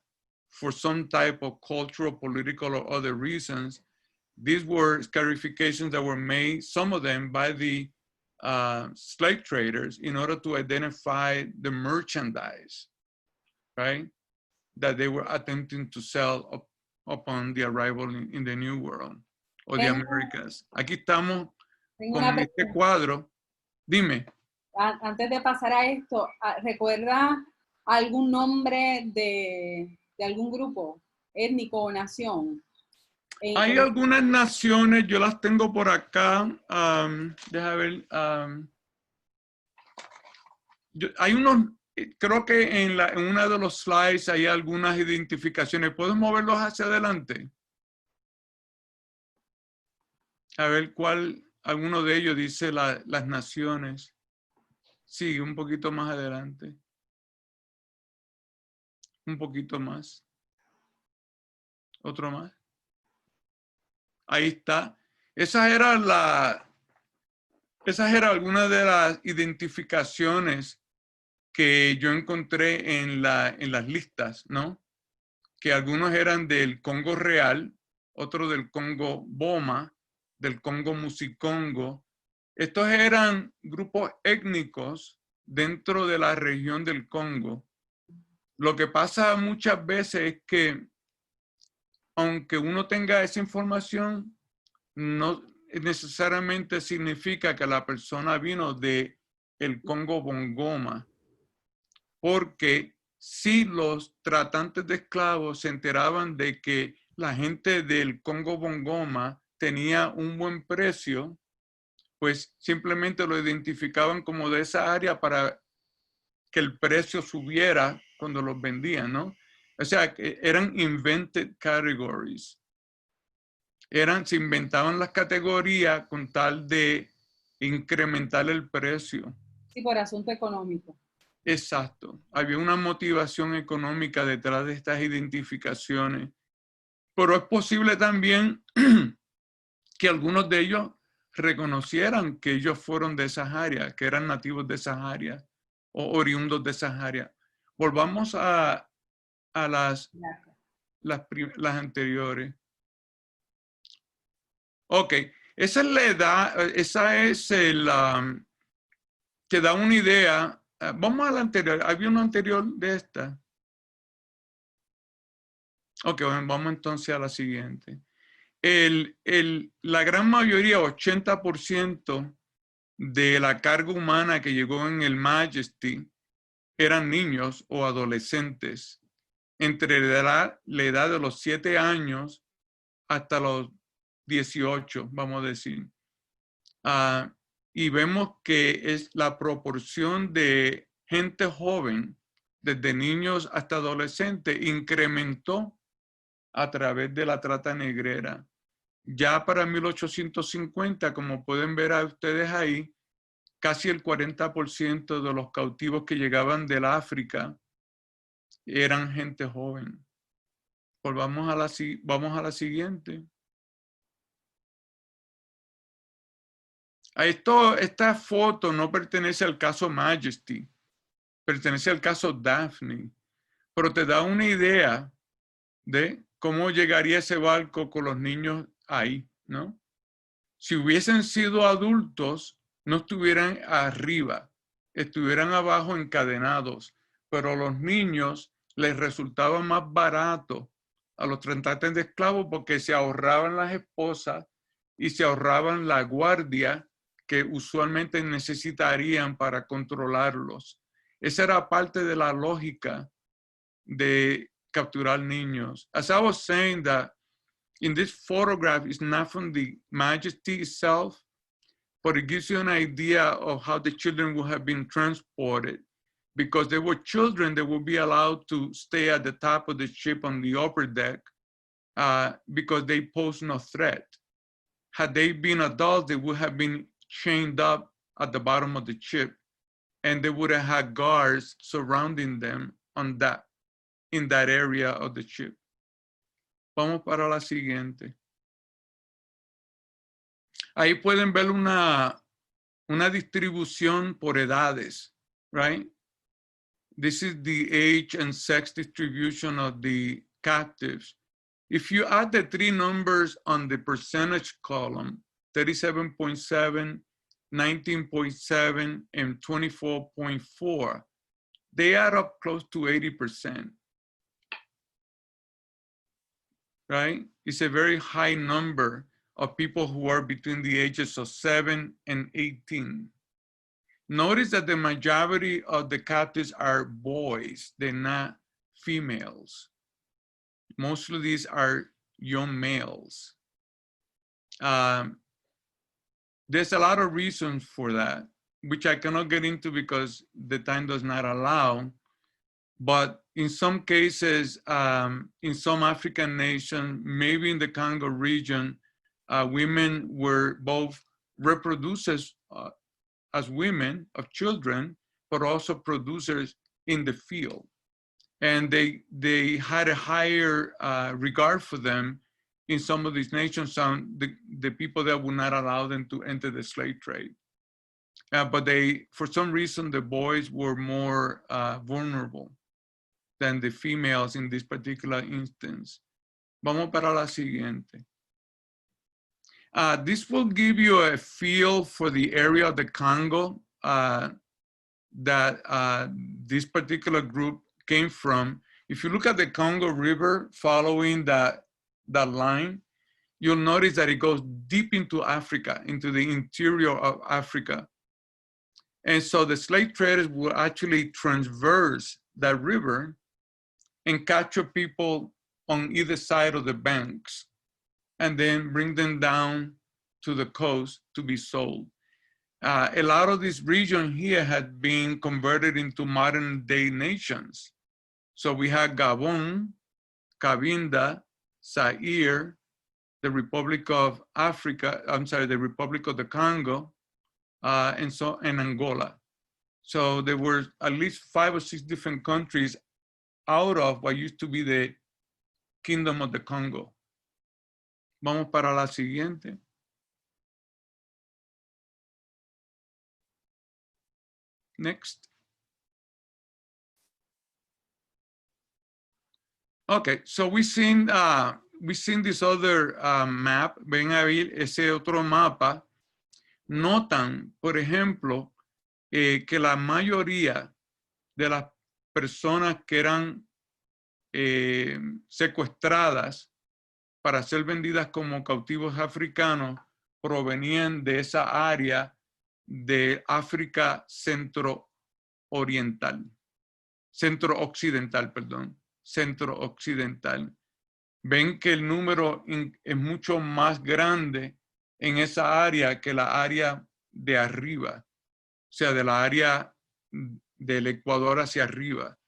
for some type of cultural, political, or other reasons. These were scarifications that were made, some of them by the slave traders, in order to identify the merchandise, right, that they were attempting to sell upon the arrival in the New World or the Americas. Aquí estamos con este cuadro. Dime. Antes de pasar a esto, ¿recuerda algún nombre de algún grupo étnico o nación? Hay algunas naciones, yo las tengo por acá. Déjame ver. Hay unos, creo que en una de los slides hay algunas identificaciones. ¿Puedo moverlos hacia adelante? A ver cuál, alguno de ellos dice las naciones. Sí, un poquito más adelante. Un poquito más. Otro más. Ahí está. Esas eran algunas de las identificaciones que yo encontré en las listas, ¿no? Que algunos eran del Congo real, otros del Congo Boma, del Congo Musicongo. Estos eran grupos étnicos dentro de la región del Congo. Lo que pasa muchas veces es que, aunque uno tenga esa información, no necesariamente significa que la persona vino de el Congo Bongoma, porque si los tratantes de esclavos se enteraban de que la gente del Congo Bongoma tenía un buen precio, pues simplemente lo identificaban como de esa área para que el precio subiera cuando los vendían, ¿no? O sea, que eran invented categories. Se inventaban las categorías con tal de incrementar el precio. Sí, por asunto económico. Exacto. Había una motivación económica detrás de estas identificaciones. Pero es posible también que algunos de ellos reconocieran que ellos fueron de esas áreas, que eran nativos de esas áreas o oriundos de esas áreas. Volvamos a las anteriores. Ok, esa es la edad, esa es que da una idea. Vamos a la anterior. ¿Había una anterior de esta? Ok, bueno, vamos entonces a la siguiente. La gran mayoría, 80% de la carga humana que llegó en el Majesty eran niños o adolescentes entre la edad de los 7 años hasta los 18, vamos a decir. Y vemos que es la proporción de gente joven, desde niños hasta adolescentes, incrementó a través de la trata negrera. Ya para 1850, como pueden ver a ustedes ahí, casi el 40% de los cautivos que llegaban del África eran gente joven. Pues vamos a la siguiente. Esta foto no pertenece al caso Majesty, pertenece al caso Daphne, pero te da una idea de cómo llegaría ese barco con los niños ahí, ¿no? Si hubiesen sido adultos, no estuvieran arriba, estuvieran abajo encadenados, pero a los niños les resultaba más barato a los tratantes de esclavos porque se ahorraban las esposas y se ahorraban la guardia que usualmente necesitarían para controlarlos. Esa era parte de la lógica de capturar niños. As I was saying that in this photograph, it's not from the Majesty itself, but it gives you an idea of how the children would have been transported. Because they were children, they would be allowed to stay at the top of the ship on the upper deck because they pose no threat. Had they been adults, they would have been chained up at the bottom of the ship, and they would have had guards surrounding them in that area of the ship. Vamos para la siguiente. Ahí pueden ver una distribución por edades, right? This is the age and sex distribution of the captives. If you add the three numbers on the percentage column, 37.7, 19.7, and 24.4, they add up close to 80%. Right? It's a very high number of people who are between the ages of 7 and 18. Notice that the majority of the captives are boys, they're not females. Most of these are young males. There's a lot of reasons for that. which I cannot get into because the time does not allow. But in some cases, in some African nations, maybe in the Congo region, women were both reproducers as women of children, but also producers in the field. And they had a higher regard for them in some of these nations, the people that would not allow them to enter the slave trade. But for some reason, the boys were more vulnerable than the females in this particular instance. Vamos para la siguiente. This will give you a feel for the area of the Congo that this particular group came from. If you look at the Congo River following that line, you'll notice that it goes deep into Africa, into the interior of Africa. And so the slave traders will actually transverse that river and capture people on either side of the banks and then bring them down to the coast to be sold. A lot of this region here had been converted into modern day nations. So we had Gabon, Cabinda, Zaire, the Republic of Africa, I'm sorry, the Republic of the Congo, and Angola. So there were at least 5 or 6 different countries out of what used to be the Kingdom of the Congo. Vamos para la siguiente. Next. Okay, so we've seen this other map. Ven ahí ese otro mapa. Notan, por ejemplo, que la mayoría de las personas que eran secuestradas para ser vendidas como cautivos africanos provenían de esa área de África centro-occidental, centro-occidental. Ven que el número es mucho más grande en esa área que la área de arriba, o sea, de la área del Ecuador hacia arriba.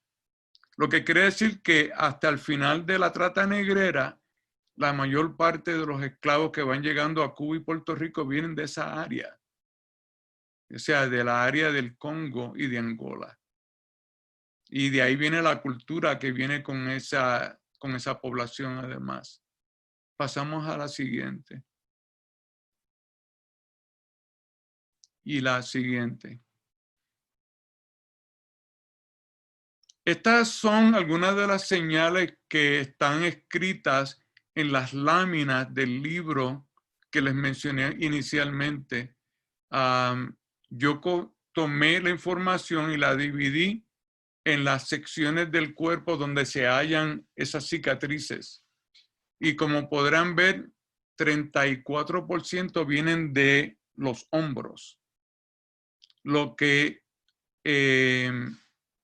Lo que quiere decir que hasta el final de la trata negrera, la mayor parte de los esclavos que van llegando a Cuba y Puerto Rico vienen de esa área. O sea, de la área del Congo y de Angola. Y de ahí viene la cultura que viene con esa población además. Pasamos a la siguiente. Y la siguiente. Estas son algunas de las señales que están escritas en las láminas del libro que les mencioné inicialmente. Yo tomé la información y la dividí en las secciones del cuerpo donde se hallan esas cicatrices. Y como podrán ver, 34% vienen de los hombros, lo que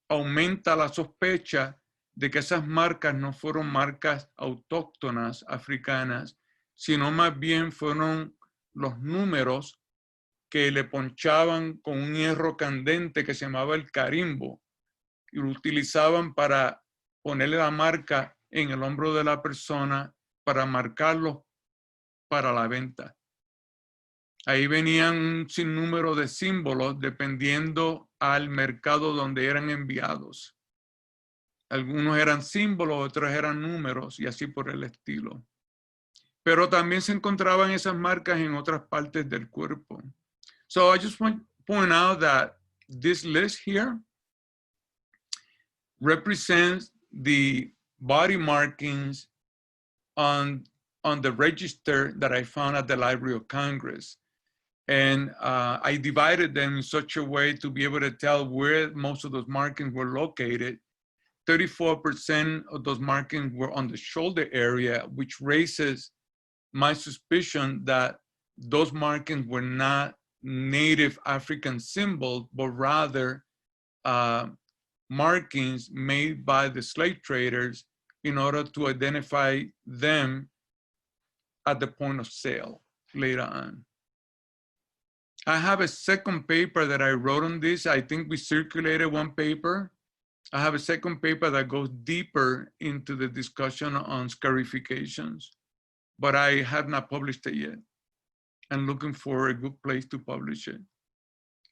aumenta la sospecha de que esas marcas no fueron marcas autóctonas africanas, sino más bien fueron los números que le ponchaban con un hierro candente que se llamaba el carimbo y lo utilizaban para ponerle la marca en el hombro de la persona para marcarlo para la venta. Ahí venían un sinnúmero de símbolos dependiendo al mercado donde eran enviados. Algunos eran símbolos, otros eran números y así por el estilo. Pero también se encontraban esas marcas en otras partes del cuerpo. So I just want to point out that this list here represents the body markings on the register that I found at the Library of Congress. And I divided them in such a way to be able to tell where most of those markings were located. 34% of those markings were on the shoulder area, which raises my suspicion that those markings were not native African symbols, but rather markings made by the slave traders in order to identify them at the point of sale later on. I have a second paper that I wrote on this. I think we circulated one paper. I have a second paper that goes deeper into the discussion on scarifications, but I have not published it yet. I'm looking for a good place to publish it.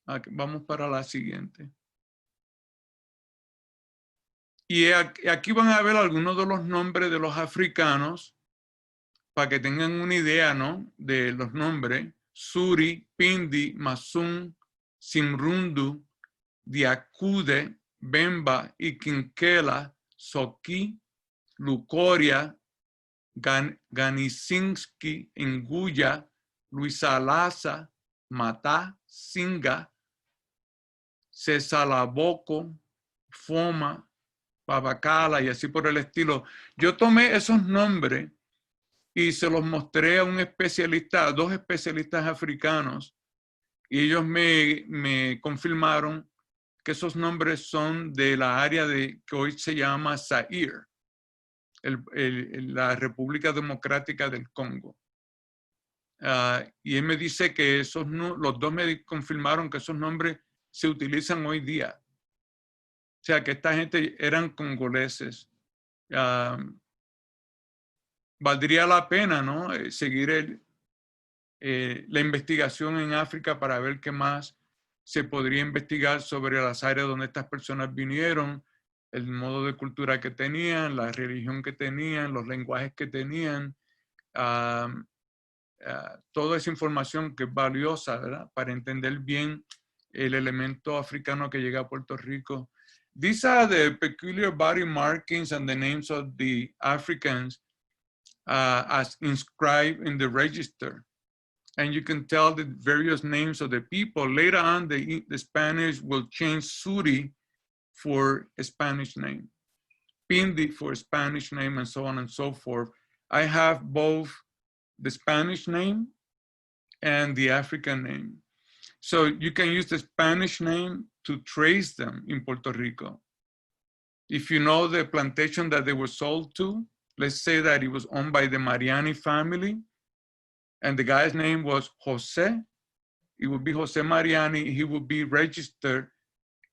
Okay, vamos para la siguiente. Y aquí van a ver algunos de los nombres de los africanos para que tengan una idea, ¿no? De los nombres. Suri, Pindi, Masun, Simrundu, Diakude, Bemba, Iquinkela, Soki, Lucoria, Ganisinski, Nguya, Luisa Laza, Matá, Singa, Cesalaboco, Foma, Babacala y así por el estilo. Yo tomé esos nombres y se los mostré a un especialista, a dos especialistas africanos, y ellos me confirmaron que esos nombres son de la área que hoy se llama Zaire, la República Democrática del Congo. Y él me dice que los dos me confirmaron que esos nombres se utilizan hoy día. O sea, que esta gente eran congoleses. Valdría la pena, ¿no? Seguir la investigación en África para ver qué más se podría investigar sobre las áreas donde estas personas vinieron, el modo de cultura que tenían, la religión que tenían, los lenguajes que tenían, toda esa información que es valiosa, ¿verdad? Para entender bien el elemento africano que llega a Puerto Rico. These are the peculiar body markings and the names of the Africans as inscribed in the register. And you can tell the various names of the people. Later on, the Spanish will change Suri for a Spanish name, Pindi for a Spanish name, and so on and so forth. I have both the Spanish name and the African name. So you can use the Spanish name to trace them in Puerto Rico. If you know the plantation that they were sold to, let's say that it was owned by the Mariani family, and the guy's name was Jose, it would be Jose Mariani, he would be registered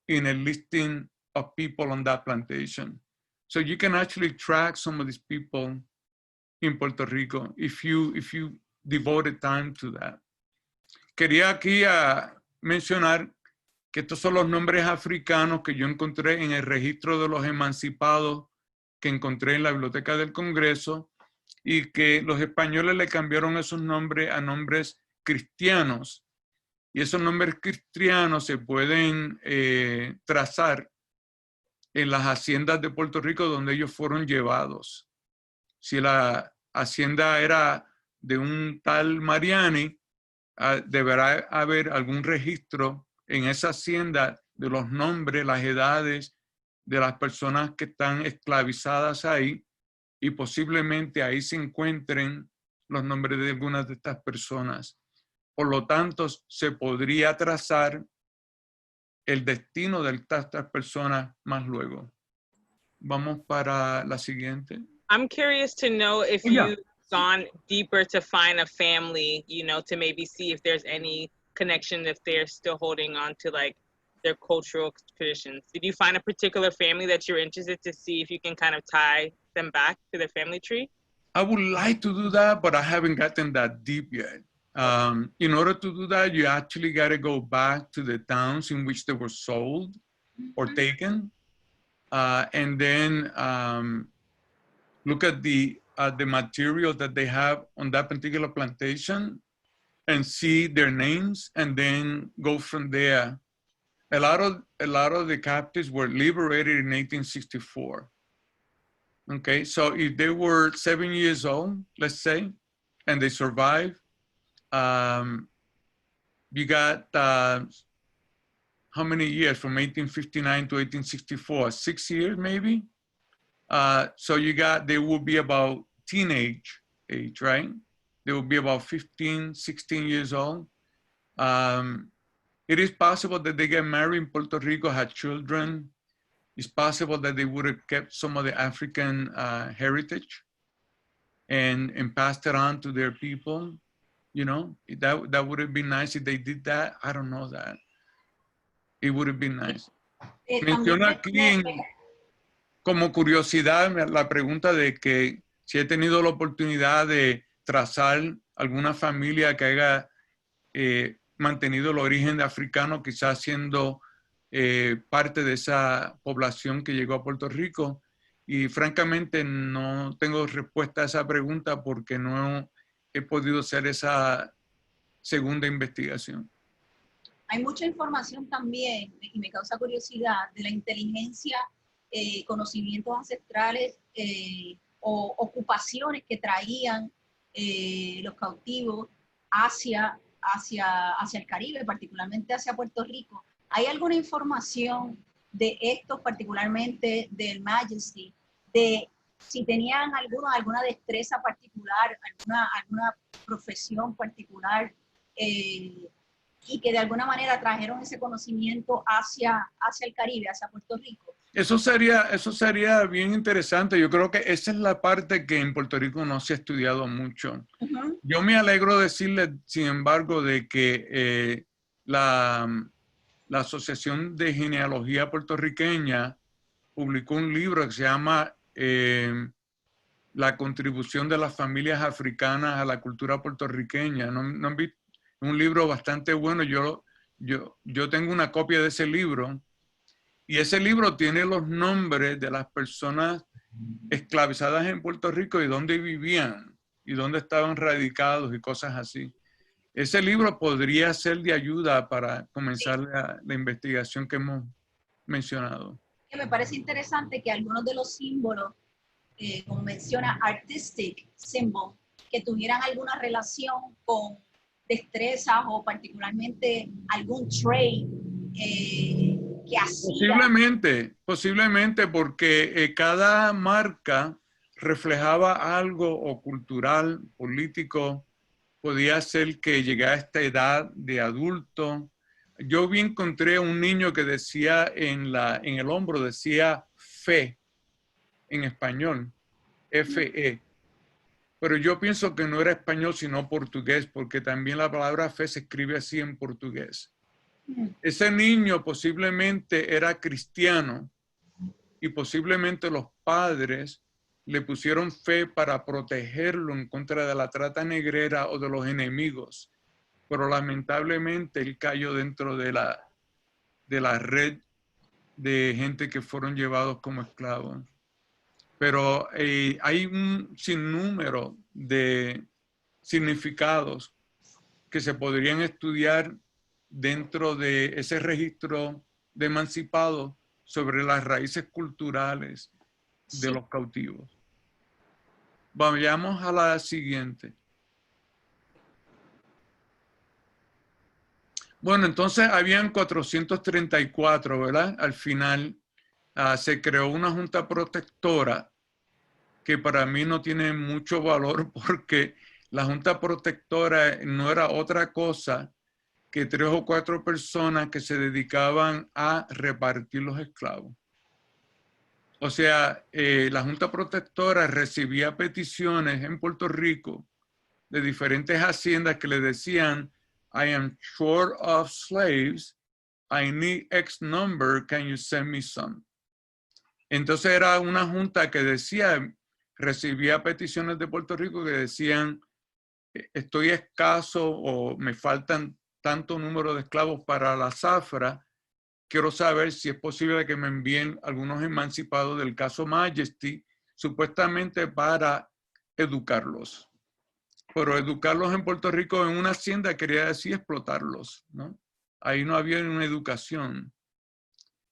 in a listing of people on that plantation. So you can actually track some of these people in Puerto Rico if you devoted time to that. Quería aquí mencionar que estos son los nombres africanos que yo encontré en el registro de los emancipados que encontré en la Biblioteca del Congreso, y que los españoles le cambiaron esos nombres a nombres cristianos. Y esos nombres cristianos se pueden trazar en las haciendas de Puerto Rico donde ellos fueron llevados. Si la hacienda era de un tal Mariani, deberá haber algún registro en esa hacienda de los nombres, las edades de las personas que están esclavizadas ahí, y posiblemente ahí se encuentren los nombres de algunas de estas personas. Por lo tanto, se podría trazar el destino de estas personas más luego. Vamos para la siguiente. I'm curious to know if you've gone deeper to find a family, you know, to maybe see if there's any connection, if they're still holding on to like their cultural traditions. Did you find a particular family that you're interested to see if you can kind of tie them back to their family tree? I would like to do that, but I haven't gotten that deep yet. In order to do that, you actually got to go back to the towns in which they were sold or taken, and then look at the material that they have on that particular plantation and see their names, and then go from there. A lot of the captives were liberated in 1864. Okay, so if they were 7 years old, let's say, and they survived, you got how many years from 1859 to 1864? 6 years maybe? So they will be about teenage age, right? They will be about 15, 16 years old. It is possible that they get married in Puerto Rico, had children. It's possible that they would have kept some of the African heritage and passed it on to their people. You know, that would have been nice if they did that. I don't know that. It would have been nice. Menciono aquí como curiosidad la pregunta de que si he tenido la oportunidad de trazar alguna familia que haya mantenido el origen de africano, quizás siendo parte de esa población que llegó a Puerto Rico. Y francamente no tengo respuesta a esa pregunta porque no he podido hacer esa segunda investigación. Hay mucha información también, y me causa curiosidad, de la inteligencia, conocimientos ancestrales o ocupaciones que traían los cautivos hacia el Caribe, particularmente hacia Puerto Rico. ¿Hay alguna información de estos, particularmente del Majesty, de si tenían alguna destreza particular, alguna profesión particular, y que de alguna manera trajeron ese conocimiento hacia el Caribe, hacia Puerto Rico? Eso sería bien interesante. Yo creo que esa es la parte que en Puerto Rico no se ha estudiado mucho. Uh-huh. Yo me alegro decirle, sin embargo, de que la Asociación de Genealogía Puertorriqueña publicó un libro que se llama La contribución de las familias africanas a la cultura puertorriqueña. ¿No han visto? Un libro bastante bueno. Yo tengo una copia de ese libro y ese libro tiene los nombres de las personas esclavizadas en Puerto Rico y dónde vivían y dónde estaban radicados y cosas así. Ese libro podría ser de ayuda para comenzar la investigación que hemos mencionado. Me parece interesante que algunos de los símbolos, como menciona, artistic symbol, que tuvieran alguna relación con destrezas o particularmente algún trait que hacía. Posiblemente porque cada marca reflejaba algo o cultural, político, podía ser que llegara a esta edad de adulto. Yo vi encontré a un niño que decía en el hombro, decía fe en español, F-E. Pero yo pienso que no era español sino portugués, porque también la palabra fe se escribe así en portugués. Ese niño posiblemente era cristiano y posiblemente los padres le pusieron fe para protegerlo en contra de la trata negrera o de los enemigos. Pero lamentablemente él cayó dentro de la red de gente que fueron llevados como esclavos. Pero hay un sinnúmero de significados que se podrían estudiar dentro de ese registro de emancipados sobre las raíces culturales de los cautivos. Vayamos a la siguiente. Bueno, entonces habían 434, ¿verdad? Al final se creó una junta protectora que para mí no tiene mucho valor porque la junta protectora no era otra cosa que 3 o 4 personas que se dedicaban a repartir los esclavos. O sea, la junta protectora recibía peticiones en Puerto Rico de diferentes haciendas que le decían, I am short of slaves, I need X number, can you send me some? Entonces era una junta que decía, recibía peticiones de Puerto Rico que decían, estoy escaso o me faltan tanto número de esclavos para la zafra, quiero saber si es posible que me envíen algunos emancipados del caso Majesty, supuestamente para educarlos. Pero educarlos en Puerto Rico en una hacienda quería decir explotarlos, ¿no? Ahí no había una educación.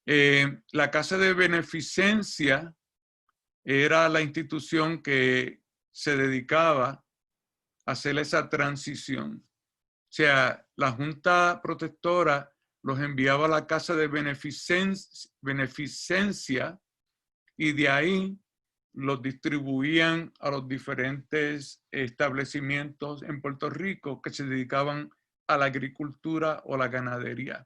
La Casa de Beneficencia era la institución que se dedicaba a hacer esa transición. O sea, la Junta Protectora los enviaba a la Casa de Beneficencia y de ahí los distribuían a los diferentes establecimientos en Puerto Rico que se dedicaban a la agricultura o la ganadería.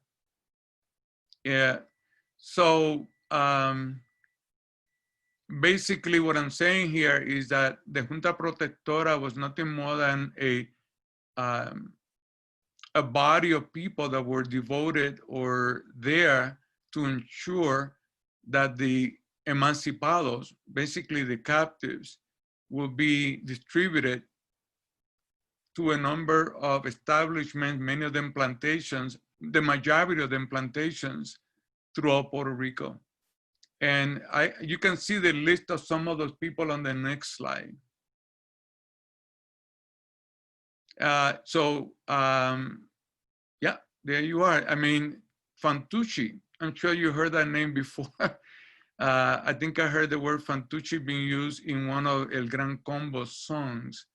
Basically what I'm saying here is that the Junta Protectora was nothing more than a a body of people that were devoted or there to ensure that the emancipados, basically the captives, will be distributed to a number of establishments, many of them plantations, the majority of them plantations throughout Puerto Rico. And you can see the list of some of those people on the next slide. Yeah, there you are. I mean, Fantuzzi, I'm sure you heard that name before. I think I heard the word Fantuzzi being used in one of El Gran Combo's songs.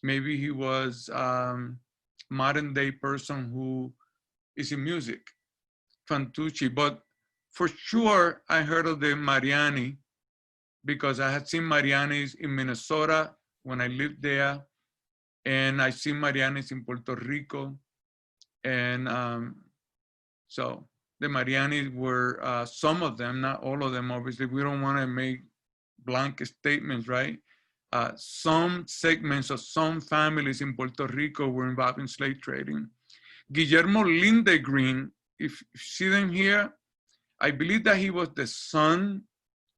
Maybe he was modern day person who is in music, Fantuzzi. But for sure, I heard of the Mariani because I had seen Marianis in Minnesota when I lived there. And I seen Marianis in Puerto Rico. And so the Marianis were some of them, not all of them, obviously. We don't want to make blanket statements, right? Some segments of some families in Puerto Rico were involved in slave trading. Guillermo Lindegreen, if you see them here, I believe that he was the son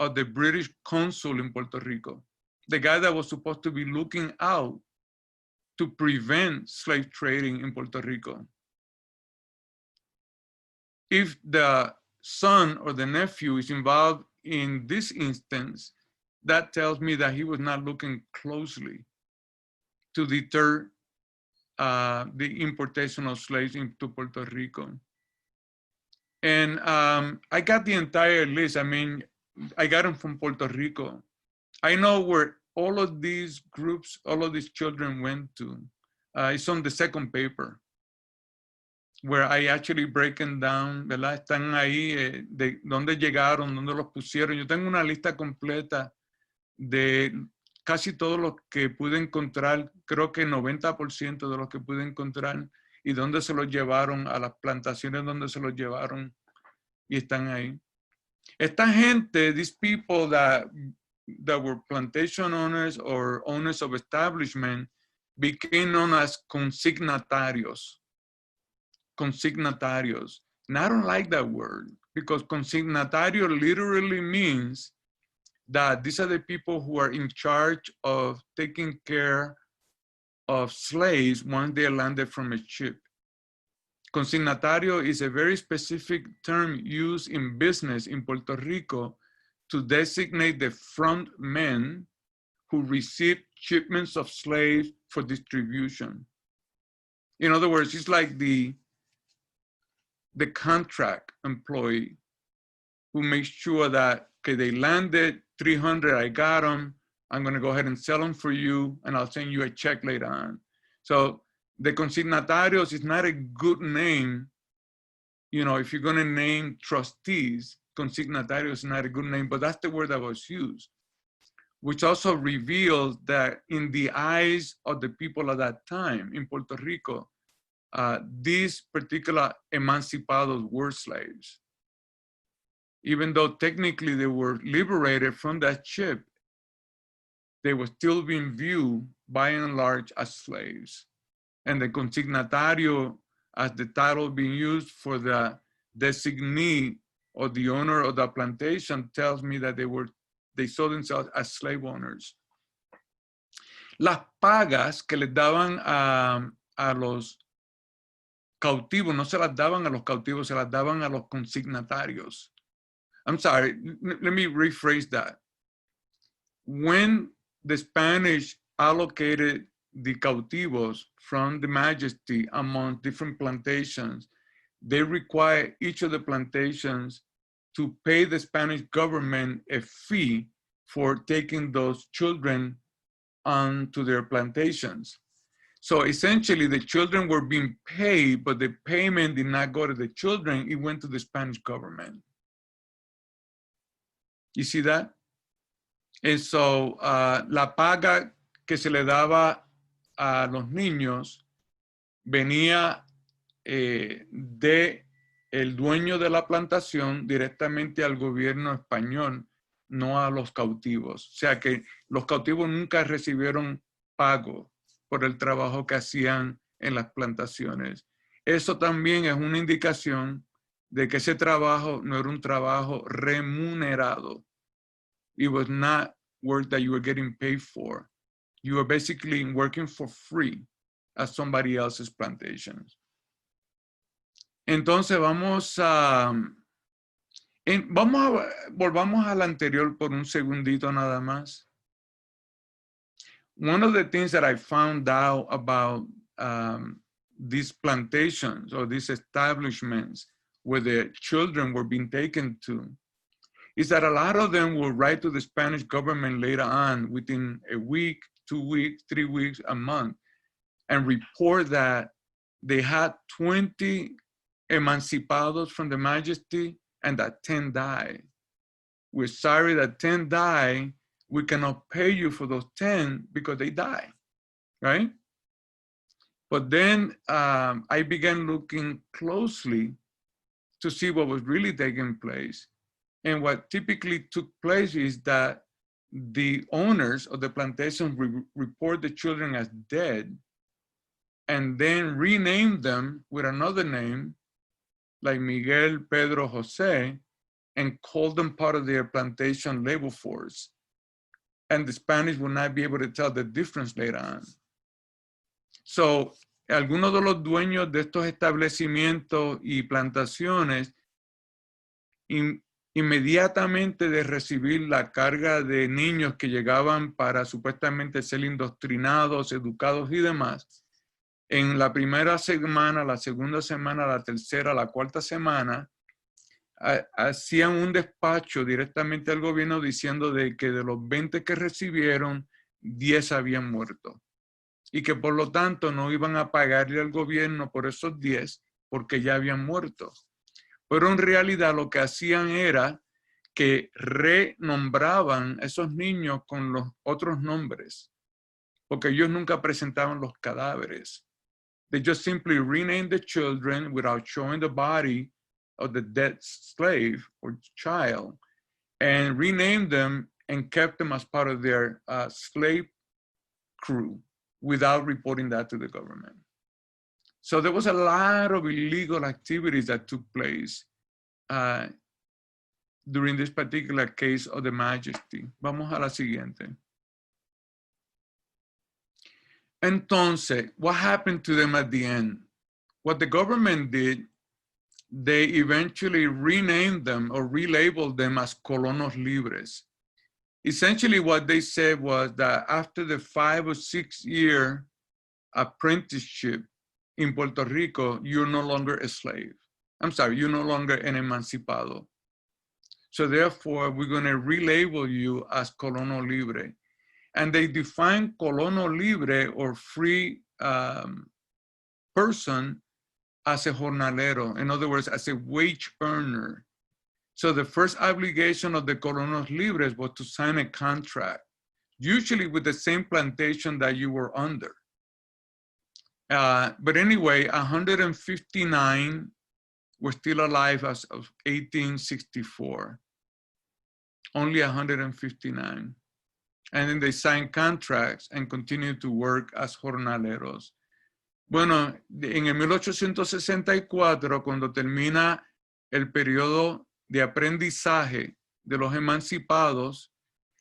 of the British consul in Puerto Rico, the guy that was supposed to be looking out to prevent slave trading in Puerto Rico. If the son or the nephew is involved in this instance, that tells me that he was not looking closely to deter the importation of slaves into Puerto Rico. And I got the entire list. I mean, I got them from Puerto Rico. I know where all of these groups, all of these children went to. It's on the second paper, where I actually breaking down, ¿verdad? Están ahí, de dónde llegaron, dónde los pusieron. Yo tengo una lista completa de casi todos los que pude encontrar, creo que 90% de los que pude encontrar, y dónde se los llevaron, a las plantaciones donde se los llevaron, y están ahí. Esta gente, these people that were plantation owners or owners of establishment, became known as consignatarios. Consignatarios. And I don't like that word because consignatario literally means that these are the people who are in charge of taking care of slaves once they landed from a ship. Consignatario is a very specific term used in business in Puerto Rico to designate the front men who receive shipments of slaves for distribution. In other words, it's like the contract employee who makes sure that, okay, they landed 300, I got them, I'm gonna go ahead and sell them for you, and I'll send you a check later on. So the consignatarios is not a good name. You know, if you're gonna name trustees, consignatarios is not a good name, but that's the word that was used, which also reveals that in the eyes of the people at that time in Puerto Rico, these particular emancipados were slaves. Even though technically they were liberated from that ship, they were still being viewed by and large as slaves. And the consignatario, as the title being used for the designee or the owner of the plantation, tells me that they saw themselves as slave owners. Las pagas que les daban a los cautivos, no se las daban a los cautivos, se las daban a los consignatarios. I'm sorry, let me rephrase that. When the Spanish allocated the cautivos from the Majesty among different plantations, they required each of the plantations to pay the Spanish government a fee for taking those children onto their plantations. So essentially the children were being paid, but the payment did not go to the children, it went to the Spanish government. You see that? And so la paga que se le daba a los niños venía de el dueño de la plantación directamente al gobierno español, no a los cautivos. O sea que los cautivos nunca recibieron pago por el trabajo que hacían en las plantaciones. Eso también es una indicación de que ese trabajo no era un trabajo remunerado. It was not work that you were getting paid for. You were basically working for free at somebody else's plantations. Entonces volvamos al anterior por un segundito nada más. One of the things that I found out about these plantations or these establishments where the children were being taken to is that a lot of them will write to the Spanish government later on within a week, 2 weeks, 3 weeks, a month, and report that they had 20 emancipados from the Majesty and that 10 died. We're sorry that 10 died. We cannot pay you for those 10 because they die, right? But then I began looking closely to see what was really taking place. And what typically took place is that the owners of the plantation report the children as dead and then rename them with another name, like Miguel, Pedro, Jose, and call them part of their plantation labor force. And the Spanish will not be able to tell the difference later on. So, algunos de los dueños de estos establecimientos y plantaciones, inmediatamente de recibir la carga de niños que llegaban para supuestamente ser indoctrinados, educados y demás, en la primera semana, la segunda semana, la tercera, la cuarta semana, hacían un despacho directamente al gobierno diciendo de que de los 20 que recibieron, 10 habían muerto. Y que por lo tanto no iban a pagarle al gobierno por esos 10 porque ya habían muerto. Pero en realidad lo que hacían era que renombraban a esos niños con los otros nombres, porque ellos nunca presentaban los cadáveres. They just simply renamed the children without showing the body of the dead slave or child, and renamed them and kept them as part of their slave crew without reporting that to the government. So there was a lot of illegal activities that took place during this particular case of the Majesty. Vamos a la siguiente. Entonces, what happened to them at the end? What the government did, they eventually renamed them or relabeled them as colonos libres. Essentially what they said was that after the 5 or 6 year apprenticeship in Puerto Rico, you're no longer a slave. I'm sorry, you're no longer an emancipado. So therefore, we're going to relabel you as colono libre. And they define colono libre or free person as a jornalero. In other words, as a wage earner. So the first obligation of the colonos libres was to sign a contract, usually with the same plantation that you were under. But anyway, 159 were still alive as of 1864. Only 159. And then they signed contracts and continued to work as jornaleros. Bueno, en el 1864, cuando termina el periodo de aprendizaje de los emancipados,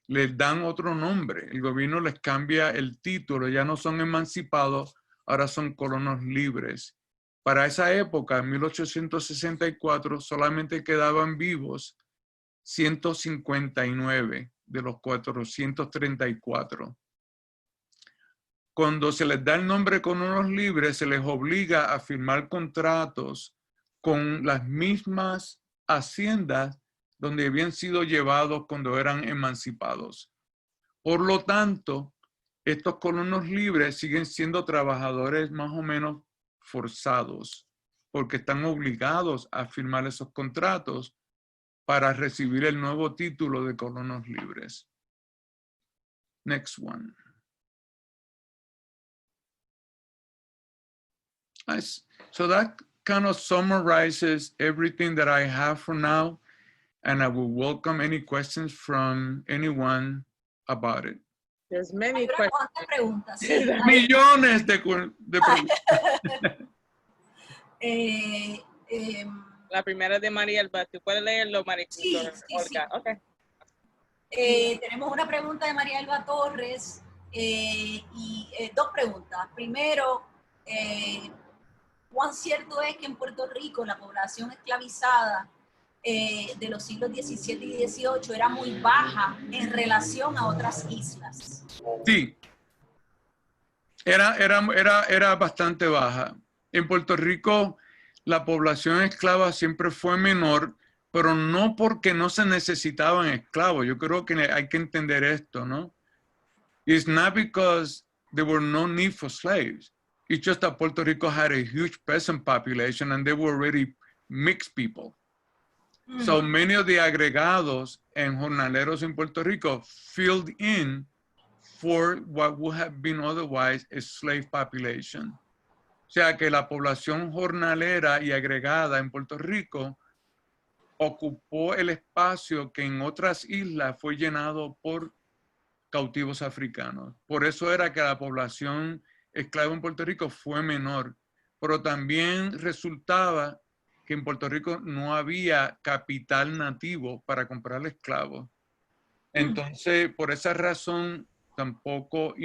les dan otro nombre. El gobierno les cambia el título, ya no son emancipados, ahora son colonos libres. Para esa época, en 1864, solamente quedaban vivos 159 de los 434. Cuando se les da el nombre colonos libres, se les obliga a firmar contratos con las mismas haciendas donde habían sido llevados cuando eran emancipados. Por lo tanto, estos colonos libres siguen siendo trabajadores más o menos forzados, porque están obligados a firmar esos contratos para recibir el nuevo título de colonos libres. Next one. So that kind of summarizes everything that I have for now, and I will welcome any questions from anyone about it. There's many Hay unas questions. cuantas preguntas. Sí. Millones de preguntas. La primera de María Elba. ¿Tú puedes leerlo, María Cruz? Sí, Olga? sí. Okay. Tenemos una pregunta de María Elba Torres y dos preguntas. Primero, ¿cuán cierto es que en Puerto Rico la población esclavizada de los siglos XVII y XVIII era muy baja en relación a otras islas? Sí, era bastante baja. En Puerto Rico la población esclava siempre fue menor, pero no porque no se necesitaban esclavos. Yo creo que hay que entender esto, ¿no? It's not because there were no need for slaves. It's just that Puerto Rico had a huge peasant population and they were already mixed people. So many of the agregados and jornaleros in Puerto Rico filled in for what would have been otherwise a slave population. O sea que la población jornalera y agregada en Puerto Rico ocupó el espacio que en otras islas fue llenado por cautivos africanos. Por eso era que la población esclava en Puerto Rico fue menor, pero también resultaba que en Puerto Rico no había capital nativo para comprar esclavos. Entonces, por esa razón, tampoco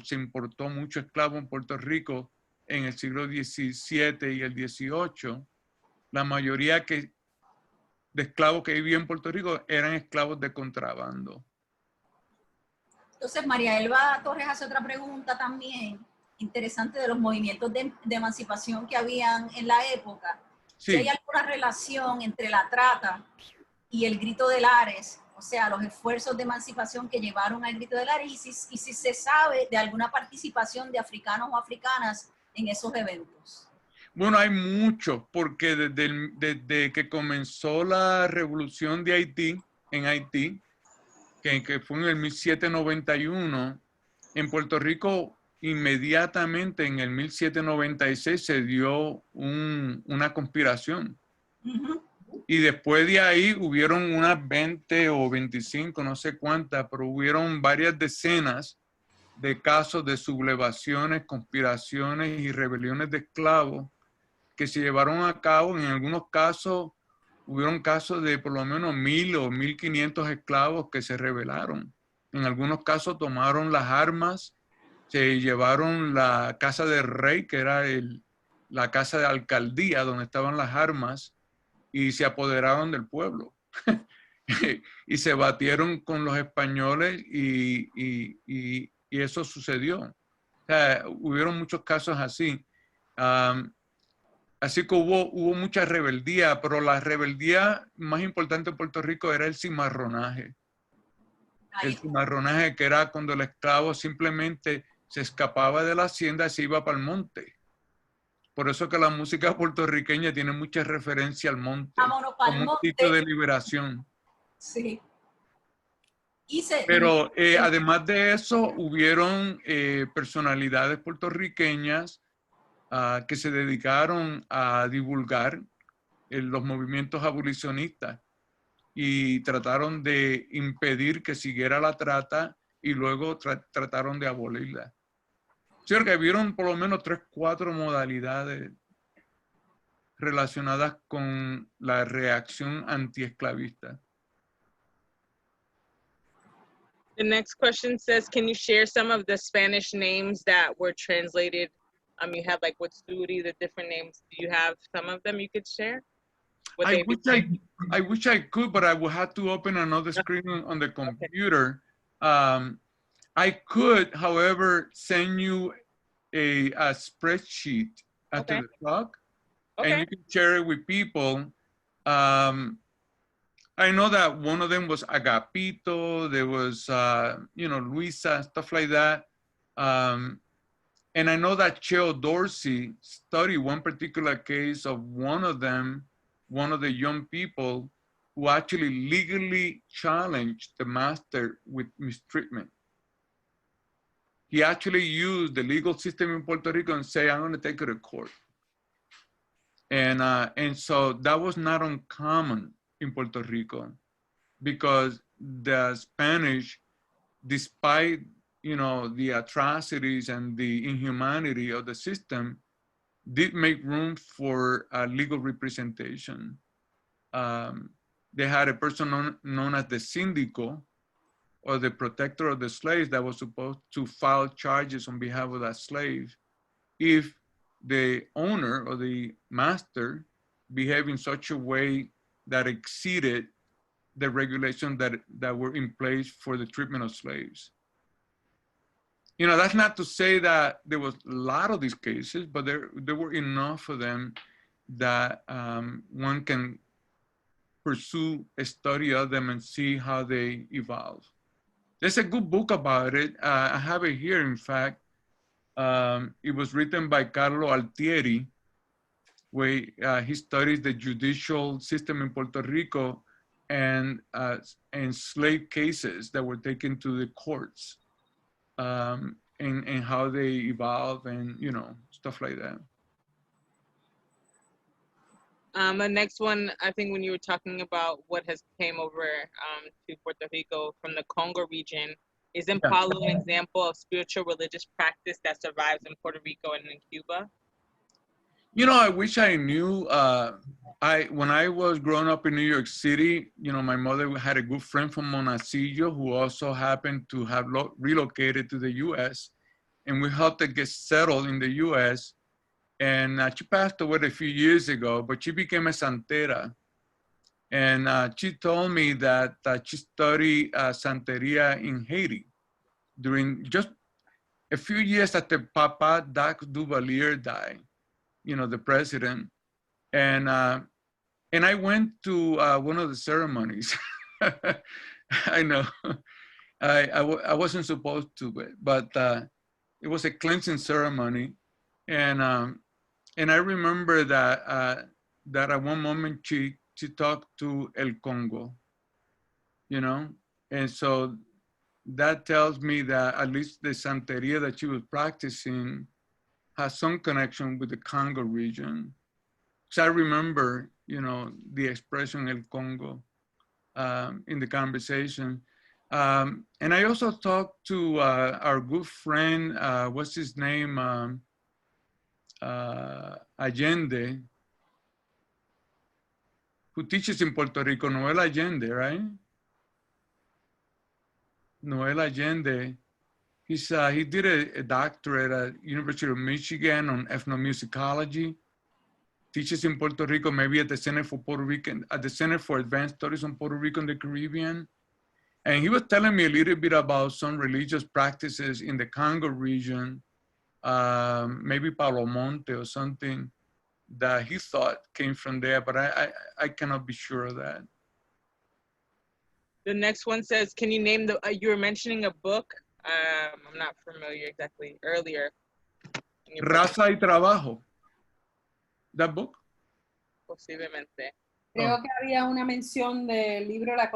se importó mucho esclavo en Puerto Rico en el siglo XVII y el XVIII. La mayoría de esclavos que vivían en Puerto Rico eran esclavos de contrabando. Entonces, María Elba Torres hace otra pregunta también interesante de los movimientos de emancipación que habían en la época. Sí. Si hay alguna relación entre la trata y el Grito de Lares, o sea, los esfuerzos de emancipación que llevaron al Grito de Lares, y si se sabe de alguna participación de africanos o africanas en esos eventos. Bueno, hay mucho, porque desde que comenzó la revolución de Haití, en Haití, que fue en el 1791, en Puerto Rico inmediatamente en el 1796 se dio una conspiración. Y después de ahí hubieron unas 20 o 25, no sé cuántas, pero hubieron varias decenas de casos de sublevaciones, conspiraciones y rebeliones de esclavos que se llevaron a cabo. En algunos casos hubieron casos de por lo menos 1,000 o 1,500 esclavos que se rebelaron. En algunos casos tomaron las armas, se llevaron la casa del rey, que era la casa de alcaldía donde estaban las armas, y se apoderaron del pueblo. Y se batieron con los españoles y eso sucedió. O sea, hubieron muchos casos así. Así que hubo mucha rebeldía, pero la rebeldía más importante en Puerto Rico era el cimarronaje. El cimarronaje, que era cuando el esclavo simplemente se escapaba de la hacienda y se iba para el monte. Por eso que la música puertorriqueña tiene mucha referencia al monte, como un sitio de liberación. Sí. Pero además de eso, hubieron personalidades puertorriqueñas que se dedicaron a divulgar los movimientos abolicionistas y trataron de impedir que siguiera la trata y luego trataron de abolirla. Sí, que vieron por lo menos 3 o 4 modalidades relacionadas con la reacción antiesclavista. The next question says, can you share some of the Spanish names that were translated? You have like Wet'suwit'en, the different names. Do you have some of them you could share? I wish I could, but I would have to open another screen on the computer. Okay. I could, however, send you a spreadsheet after the talk, and you can share it with people. I know that one of them was Agapito, there was, Luisa, stuff like that. And I know that Cheo Dorsey studied one particular case of one of the young people who actually legally challenged the master with mistreatment. He actually used the legal system in Puerto Rico and say, I'm going to take it to court. And so that was not uncommon in Puerto Rico because the Spanish, despite you know, the atrocities and the inhumanity of the system, did make room for legal representation. They had a person known as the syndico, or the protector of the slaves, that was supposed to file charges on behalf of that slave if the owner or the master behaved in such a way that exceeded the regulations that were in place for the treatment of slaves. You know, that's not to say that there was a lot of these cases, but there were enough of them that one can pursue a study of them and see how they evolve. There's a good book about it. I have it here, in fact. It was written by Carlo Altieri, where he studies the judicial system in Puerto Rico and slave cases that were taken to the courts, and how they evolve, and, you know, stuff like that. The next one, I think when you were talking about what has came over to Puerto Rico from the Congo region, isn't Palo an example of spiritual religious practice that survives in Puerto Rico and in Cuba? You know, I wish I knew. When I was growing up in New York City, you know, my mother had a good friend from Monacillo who also happened to have relocated to the U.S., and we helped her get settled in the U.S., and she passed away a few years ago, but she became a santera. And she told me that she studied Santeria in Haiti during just a few years after Papa Dac Duvalier died, you know, the president. And I went to one of the ceremonies. I know, I wasn't supposed to, but it was a cleansing ceremony. And I remember that that at one moment she talked to El Congo, you know? And so that tells me that at least the Santeria that she was practicing has some connection with the Congo region. So I remember, you know, the expression El Congo in the conversation. And I also talked to our good friend, what's his name? Allende, who teaches in Puerto Rico, Noel Allende, right? Noel Allende. He did a doctorate at University of Michigan on ethnomusicology. Teaches in Puerto Rico, maybe at the Center for Puerto Rican, at the Center for Advanced Studies on Puerto Rico and the Caribbean. And he was telling me a little bit about some religious practices in the Congo region, maybe Palo Monte or something that he thought came from there, but I cannot be sure of that. The next one says, can you name the, you were mentioning a book, I'm not familiar exactly, earlier. Raza y Trabajo. That book? Posiblemente. Creo que había una mención del libro La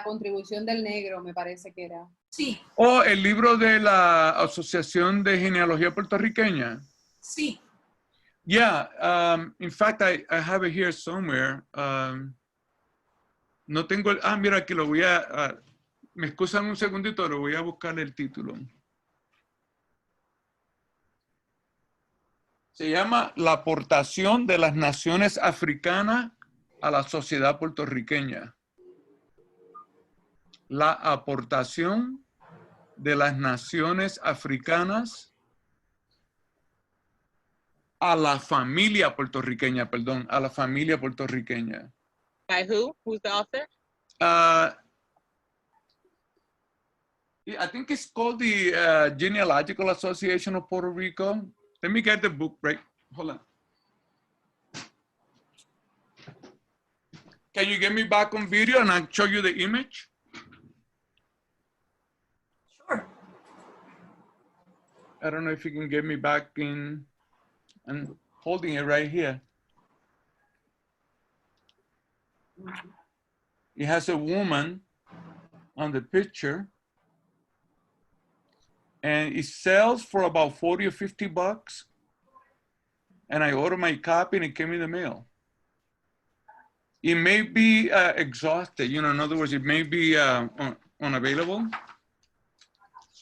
contribución del negro, me parece que era. Sí. O el libro de la Asociación de Genealogía Puertorriqueña. Sí. Yeah, in fact, I have it here somewhere. No tengo el, mira, aquí lo voy a, me excusan un segundito, lo voy a buscar el título. Se llama La aportación de las naciones africanas a la sociedad puertorriqueña. La aportación de las naciones africanas a la familia puertorriqueña, perdón, a la familia puertorriqueña. By who? Who's the author? I think it's called the Genealogical Association of Puerto Rico. Let me get the book right. Hold on. Can you get me back on video and I'll show you the image? Sure. I don't know if you can get me back in. I'm holding it right here. It has a woman on the picture. And it sells for about 40 or 50 bucks. And I ordered my copy and it came in the mail. It may be exhausted, you know, in other words, it may be unavailable.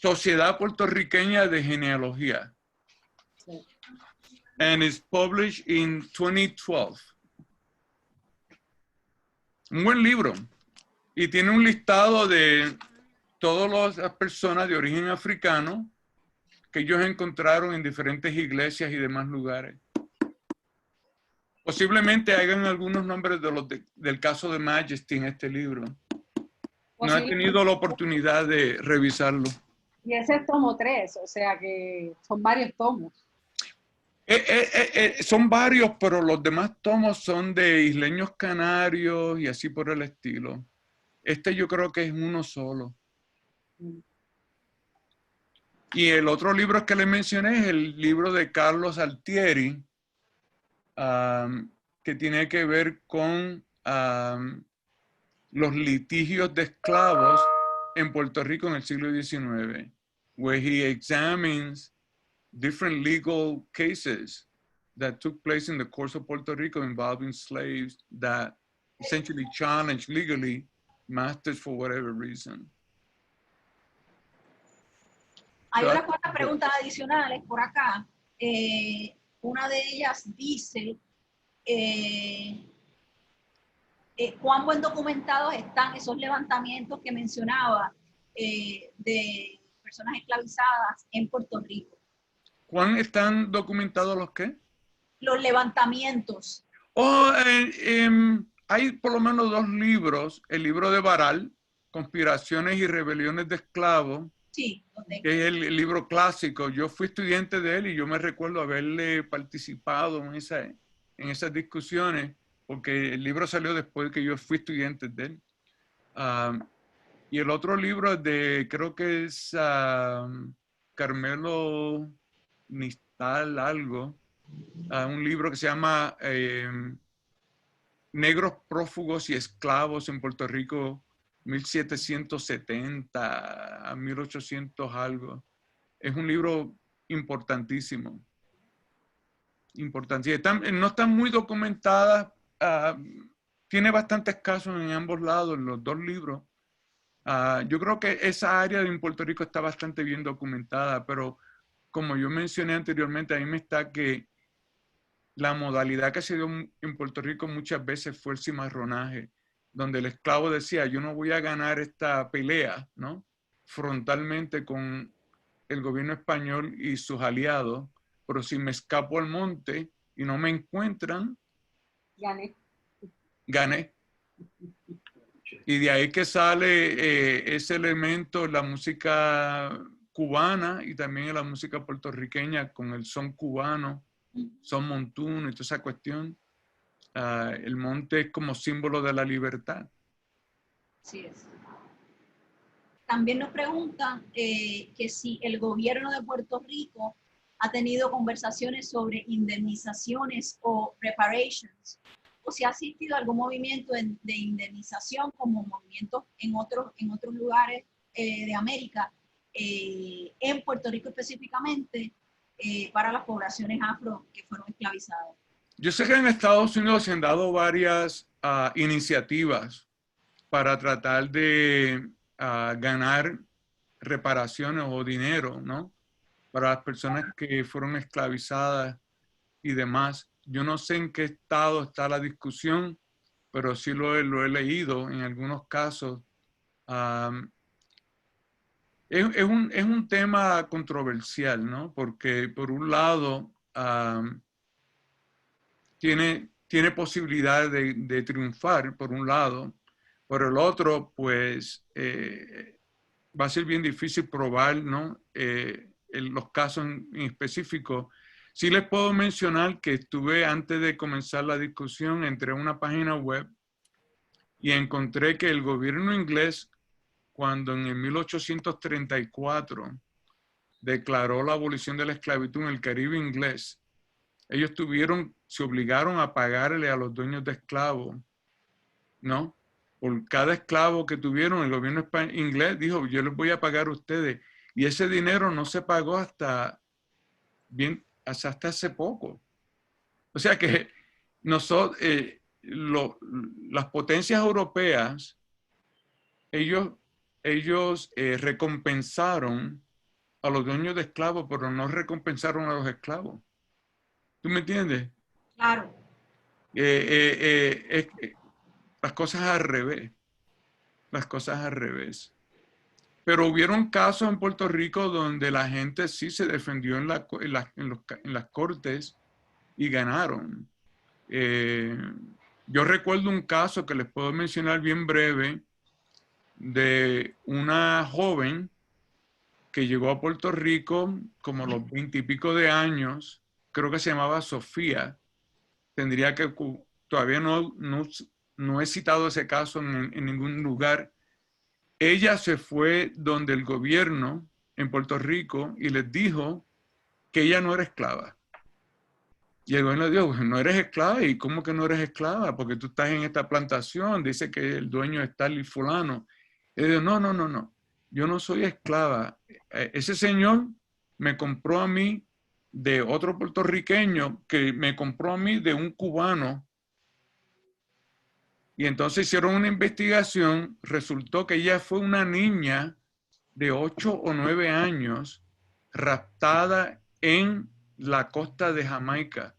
Sociedad Puertorriqueña de Genealogía. Sí. And it's published in 2012. Un buen libro. Y tiene un listado de todas las personas de origen africano que ellos encontraron en diferentes iglesias y demás lugares. Posiblemente hagan algunos nombres del caso de Majesty en este libro. No he tenido la oportunidad de revisarlo. Y ese es tomo 3, o sea que son varios tomos. Son varios, pero los demás tomos son de isleños canarios y así por el estilo. Este yo creo que es uno solo. Y el otro libro que le mencioné es el libro de Carlos Altieri, que tiene que ver con los litigios de esclavos en Puerto Rico en el siglo XIX, where he examines different legal cases that took place in the courts of Puerto Rico involving slaves that essentially challenged legally masters for whatever reason. Hay unas cuantas preguntas adicionales por acá. Una de ellas dice, ¿cuán buen documentados están esos levantamientos que mencionaba de personas esclavizadas en Puerto Rico? ¿Cuán están documentados los qué? Los levantamientos. Hay por lo menos 2 libros. El libro de Baral, Conspiraciones y Rebeliones de Esclavos, Sí, que es el libro clásico. Yo fui estudiante de él y yo me recuerdo haberle participado en esas discusiones, porque el libro salió después que yo fui estudiante de él. Y el otro libro creo que es Carmelo Nistal algo, un libro que se llama Negros prófugos y esclavos en Puerto Rico, 1770 a 1800 algo. Es un libro importantísimo. Importantísimo. No están muy documentadas. Tiene bastantes casos en ambos lados, en los 2 libros. Yo creo que esa área en Puerto Rico está bastante bien documentada, pero como yo mencioné anteriormente, a mí me está que la modalidad que se dio en Puerto Rico muchas veces fue el cimarronaje, donde el esclavo decía, yo no voy a ganar esta pelea, ¿no?, frontalmente con el gobierno español y sus aliados, pero si me escapo al monte y no me encuentran, gané. Y de ahí que sale ese elemento en la música cubana y también en la música puertorriqueña con el son cubano, son montuno y toda esa cuestión. El monte es como símbolo de la libertad. Así es. También nos preguntan que si el gobierno de Puerto Rico ha tenido conversaciones sobre indemnizaciones o reparations, o si ha asistido a algún movimiento de indemnización como movimientos en otros lugares de América, en Puerto Rico específicamente, para las poblaciones afro que fueron esclavizadas. Yo sé que en Estados Unidos se han dado varias iniciativas para tratar de ganar reparaciones o dinero, ¿no?, para las personas que fueron esclavizadas y demás. Yo no sé en qué estado está la discusión, pero sí lo he leído en algunos casos. Es un tema controversial, ¿no? Porque por un lado tiene posibilidad de triunfar, por un lado. Por el otro, pues va a ser bien difícil probar, ¿no?, los casos en específico. Sí les puedo mencionar que estuve, antes de comenzar la discusión, entré a una página web y encontré que el gobierno inglés, cuando en el 1834 declaró la abolición de la esclavitud en el Caribe inglés, ellos se obligaron a pagarle a los dueños de esclavos, ¿no? Por cada esclavo que tuvieron, el gobierno inglés dijo, yo les voy a pagar a ustedes. Y ese dinero no se pagó hasta hace poco. O sea que nosotros, las potencias europeas, ellos recompensaron a los dueños de esclavos, pero no recompensaron a los esclavos. ¿Tú me entiendes? Claro. Las cosas al revés. Las cosas al revés. Pero hubieron casos en Puerto Rico donde la gente sí se defendió en las cortes y ganaron. Yo recuerdo un caso que les puedo mencionar bien breve de una joven que llegó a Puerto Rico como a los 20 y pico de años, creo que se llamaba Sofía. Tendría que, todavía no he citado ese caso en ningún lugar. Ella se fue donde el gobierno en Puerto Rico y les dijo que ella no era esclava. Y el gobierno le dijo, no eres esclava. ¿Y cómo que no eres esclava? Porque tú estás en esta plantación, dice que el dueño es tal y fulano. Y dijo, no, yo no soy esclava. Ese señor me compró a mí de otro puertorriqueño que me compró a mí de un cubano. Y entonces hicieron una investigación, resultó que ella fue una niña de 8 o 9 años raptada en la costa de Jamaica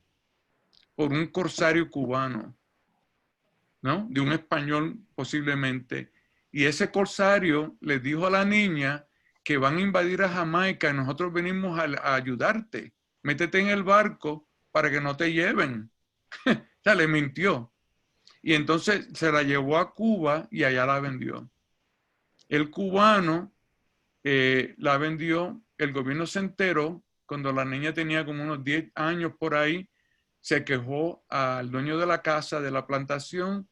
por un corsario cubano, ¿no? De un español posiblemente. Y ese corsario le dijo a la niña que van a invadir a Jamaica y nosotros venimos a ayudarte. Métete en el barco para que no te lleven. O sea, le mintió. Y entonces se la llevó a Cuba y allá la vendió. El cubano la vendió, el gobierno se enteró, cuando la niña tenía como unos 10 años por ahí, se quejó al dueño de la casa, de la plantación.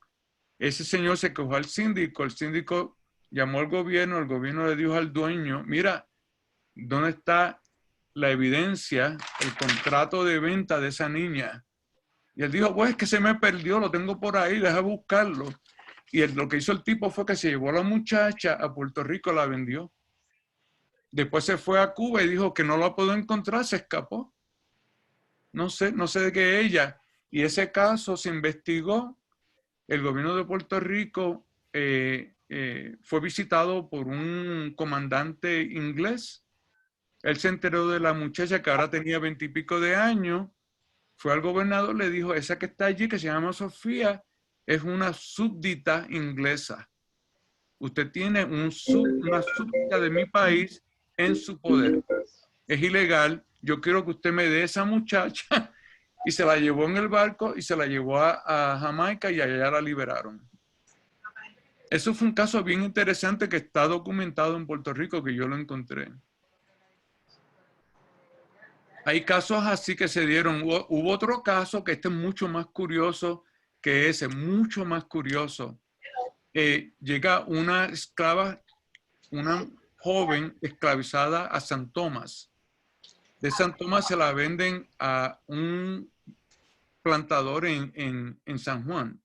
Ese señor se quejó al síndico, el síndico llamó al gobierno, el gobierno le dijo al dueño, mira, ¿dónde está la evidencia, el contrato de venta de esa niña? Y él dijo, pues es que se me perdió, lo tengo por ahí, deja buscarlo. Y lo que hizo el tipo fue que se llevó a la muchacha a Puerto Rico, la vendió. Después se fue a Cuba y dijo que no la pudo encontrar, se escapó. No sé de qué ella. Y ese caso se investigó. El gobierno de Puerto Rico fue visitado por un comandante inglés. Él se enteró de la muchacha que ahora tenía 20 y pico de años. Fue al gobernador, le dijo, esa que está allí, que se llama Sofía, es una súbdita inglesa. Usted tiene una súbdita de mi país en su poder. Es ilegal. Yo quiero que usted me dé esa muchacha. Y se la llevó en el barco y se la llevó a Jamaica y allá la liberaron. Eso fue un caso bien interesante que está documentado en Puerto Rico, que yo lo encontré. Hay casos así que se dieron. Hubo otro caso que este es mucho más curioso que ese, mucho más curioso. Llega una esclava, una joven esclavizada a San Tomás. De San Tomás se la venden a un plantador en San Juan.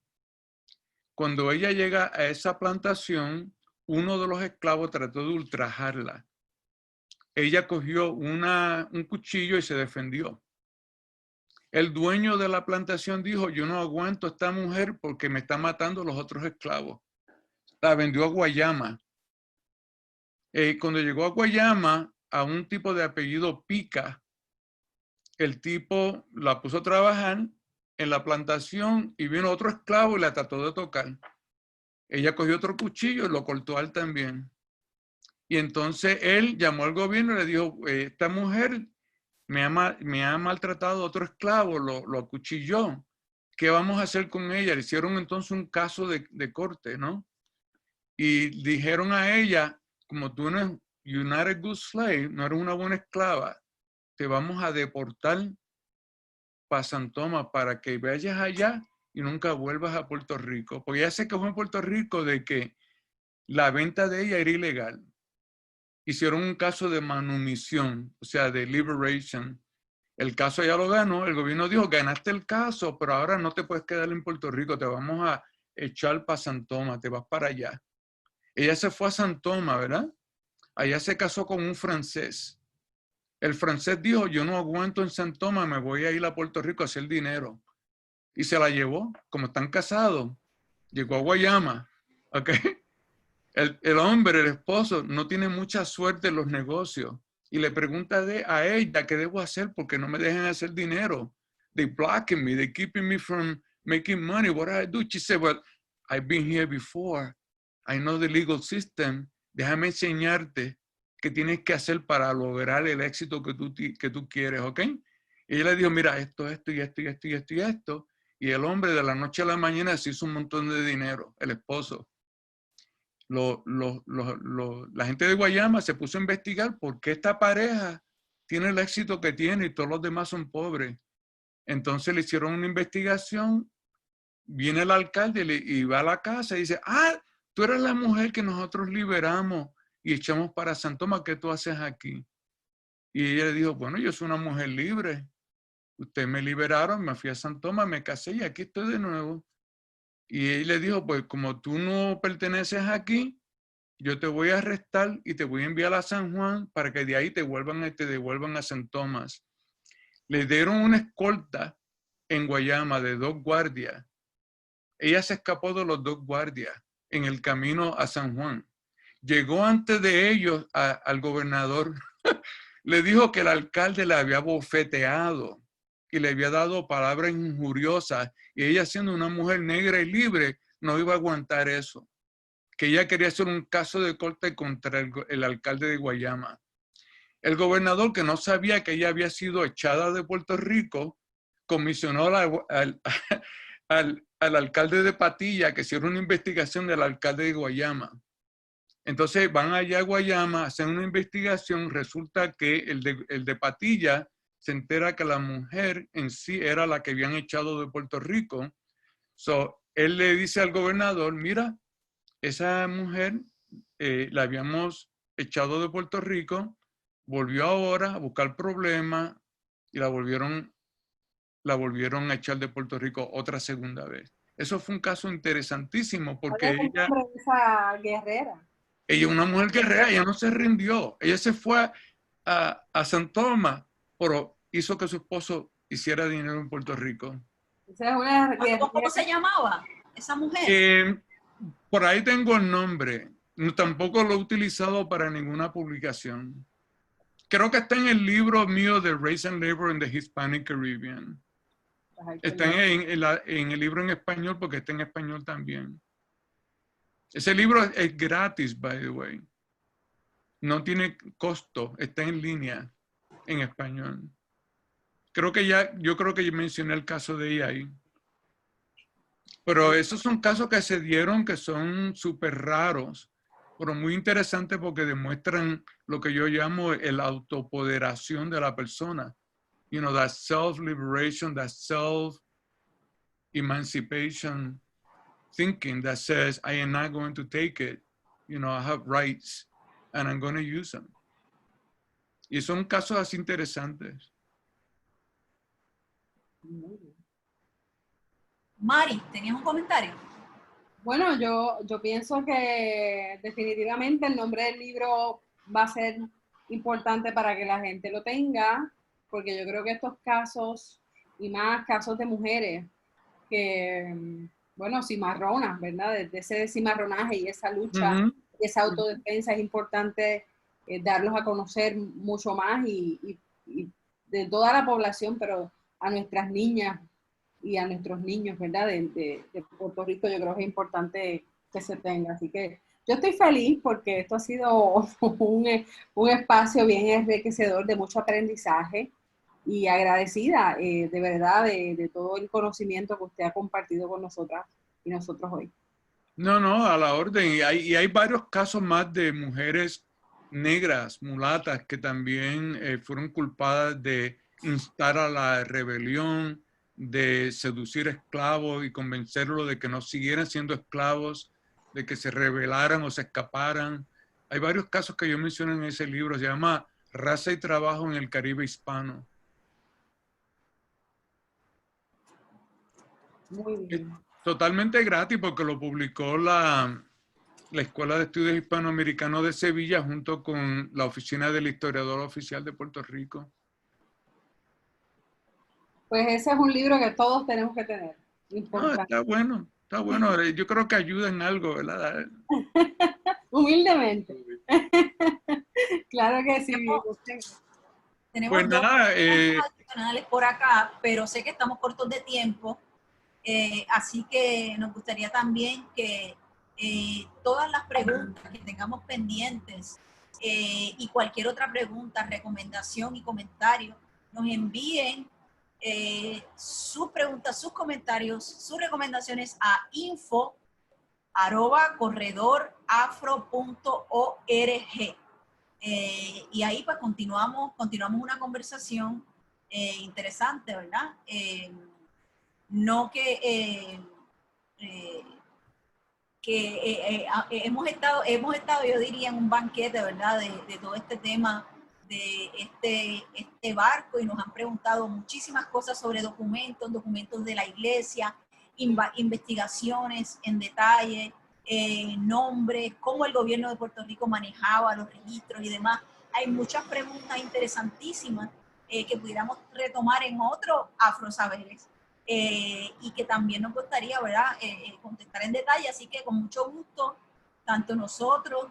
Cuando ella llega a esa plantación, uno de los esclavos trató de ultrajarla. Ella cogió un cuchillo y se defendió. El dueño de la plantación dijo, yo no aguanto a esta mujer porque me está matando los otros esclavos. La vendió a Guayama. Cuando llegó a Guayama, a un tipo de apellido Pica, el tipo la puso a trabajar en la plantación y vino otro esclavo y la trató de tocar. Ella cogió otro cuchillo y lo cortó a él también. Y entonces él llamó al gobierno y le dijo, esta mujer me ha maltratado a otro esclavo, lo acuchilló. ¿Qué vamos a hacer con ella? Le hicieron entonces un caso de corte, ¿no? Y dijeron a ella, como tú no eres good slave, no eres una buena esclava, te vamos a deportar para San Tomás para que vayas allá y nunca vuelvas a Puerto Rico. Porque ya se quejó en Puerto Rico de que la venta de ella era ilegal. Hicieron un caso de manumisión, o sea, de liberation. El caso ya lo ganó, el gobierno dijo, ganaste el caso, pero ahora no te puedes quedar en Puerto Rico, te vamos a echar para San Tomás, te vas para allá. Ella se fue a San Tomás, ¿verdad? Allá se casó con un francés. El francés dijo, yo no aguanto en San Tomás, me voy a ir a Puerto Rico a hacer dinero. Y se la llevó, como están casados. Llegó a Guayama, ¿ok? El hombre, el esposo, no tiene mucha suerte en los negocios. y le pregunta a ella qué debo hacer porque no me dejan hacer dinero. They blocking me, they keeping me from making money. What do I do? She said, well, I've been here before. I know the legal system. Déjame enseñarte qué tienes que hacer para lograr el éxito que tú quieres, ¿ok? Y ella le dijo, mira, esto, y esto, y esto, y esto, y esto. Y el hombre de la noche a la mañana se hizo un montón de dinero, el esposo. La gente de Guayama se puso a investigar por qué esta pareja tiene el éxito que tiene y todos los demás son pobres. Entonces le hicieron una investigación, viene el alcalde y va a la casa y dice, ah, tú eres la mujer que nosotros liberamos y echamos para San Tomás, ¿qué tú haces aquí? Y ella le dijo, bueno, yo soy una mujer libre. Ustedes me liberaron, me fui a San Tomás, me casé y aquí estoy de nuevo. Y él le dijo, pues como tú no perteneces aquí, yo te voy a arrestar y te voy a enviar a San Juan para que de ahí te devuelvan a San Tomás. Le dieron una escolta en Guayama de 2 guardias. Ella se escapó de los 2 guardias en el camino a San Juan. Llegó antes de ellos al gobernador. Le dijo que el alcalde le había bofeteado y le había dado palabras injuriosas. Y ella, siendo una mujer negra y libre, no iba a aguantar eso. Que ella quería hacer un caso de corte contra el alcalde de Guayama. El gobernador, que no sabía que ella había sido echada de Puerto Rico, comisionó al alcalde de Patilla que hiciera una investigación del alcalde de Guayama. Entonces van allá a Guayama, hacen una investigación, resulta que el de Patilla se entera que la mujer en sí era la que habían echado de Puerto Rico. Él le dice al gobernador, mira, esa mujer la habíamos echado de Puerto Rico, volvió ahora a buscar problemas y la volvieron a echar de Puerto Rico otra segunda vez. Eso fue un caso interesantísimo porque ella... esa guerrera. Ella es una mujer guerrera, ella no se rindió. Ella se fue a San Tomás, pero hizo que su esposo hiciera dinero en Puerto Rico. Esa es una ¿Cómo se llamaba esa mujer? Por ahí tengo el nombre. No, tampoco lo he utilizado para ninguna publicación. Creo que está en el libro mío de Race and Labor in the Hispanic Caribbean. Está en el libro en español porque está en español también. Ese libro es gratis, by the way. No tiene costo, está en línea, en español. Yo creo que ya mencioné el caso de ella ahí. Pero esos son casos que se dieron que son súper raros, pero muy interesantes porque demuestran lo que yo llamo el autopoderación de la persona. You know, that self-liberation, that self-emancipation thinking that says, I am not going to take it. You know, I have rights and I'm going to use them. Y son casos así interesantes. Mari, ¿tenías un comentario? Bueno, yo pienso que definitivamente el nombre del libro va a ser importante para que la gente lo tenga, porque yo creo que estos casos, y más casos de mujeres que, bueno, cimarronas, ¿verdad? De ese cimarronaje y esa lucha, esa autodefensa, es importante darlos a conocer mucho más y de toda la población, pero a nuestras niñas y a nuestros niños, ¿verdad? De Puerto Rico, yo creo que es importante que se tenga. Así que yo estoy feliz porque esto ha sido un espacio bien enriquecedor de mucho aprendizaje y agradecida de verdad de todo el conocimiento que usted ha compartido con nosotras y nosotros hoy. No, a la orden. Y hay varios casos más de mujeres negras, mulatas, que también fueron culpadas de instar a la rebelión, de seducir esclavos y convencerlos de que no siguieran siendo esclavos, de que se rebelaran o se escaparan. Hay varios casos que yo menciono en ese libro, se llama Raza y Trabajo en el Caribe Hispano. Muy bien. Totalmente gratis porque lo publicó la Escuela de Estudios Hispanoamericanos de Sevilla junto con la Oficina del Historiador Oficial de Puerto Rico. Pues ese es un libro que todos tenemos que tener. Está bueno, está bueno. Yo creo que ayuda en algo, ¿verdad? Humildemente. Claro que sí. Tenemos Pues dos nada, preguntas adicionales por acá, pero sé que estamos cortos de tiempo, así que nos gustaría también que todas las preguntas que tengamos pendientes y cualquier otra pregunta, recomendación y comentario, nos envíen sus preguntas, sus comentarios, sus recomendaciones a info@corredorafro.org. Y ahí pues continuamos una conversación interesante, ¿verdad? No que, hemos estado, yo diría, en un banquete, ¿verdad? De todo este tema, de este barco, y nos han preguntado muchísimas cosas sobre documentos de la iglesia, investigaciones en detalle, nombres, cómo el gobierno de Puerto Rico manejaba los registros y demás. Hay muchas preguntas interesantísimas que pudiéramos retomar en otros Afrosaberes y que también nos gustaría, ¿verdad?, contestar en detalle. Así que con mucho gusto, tanto nosotros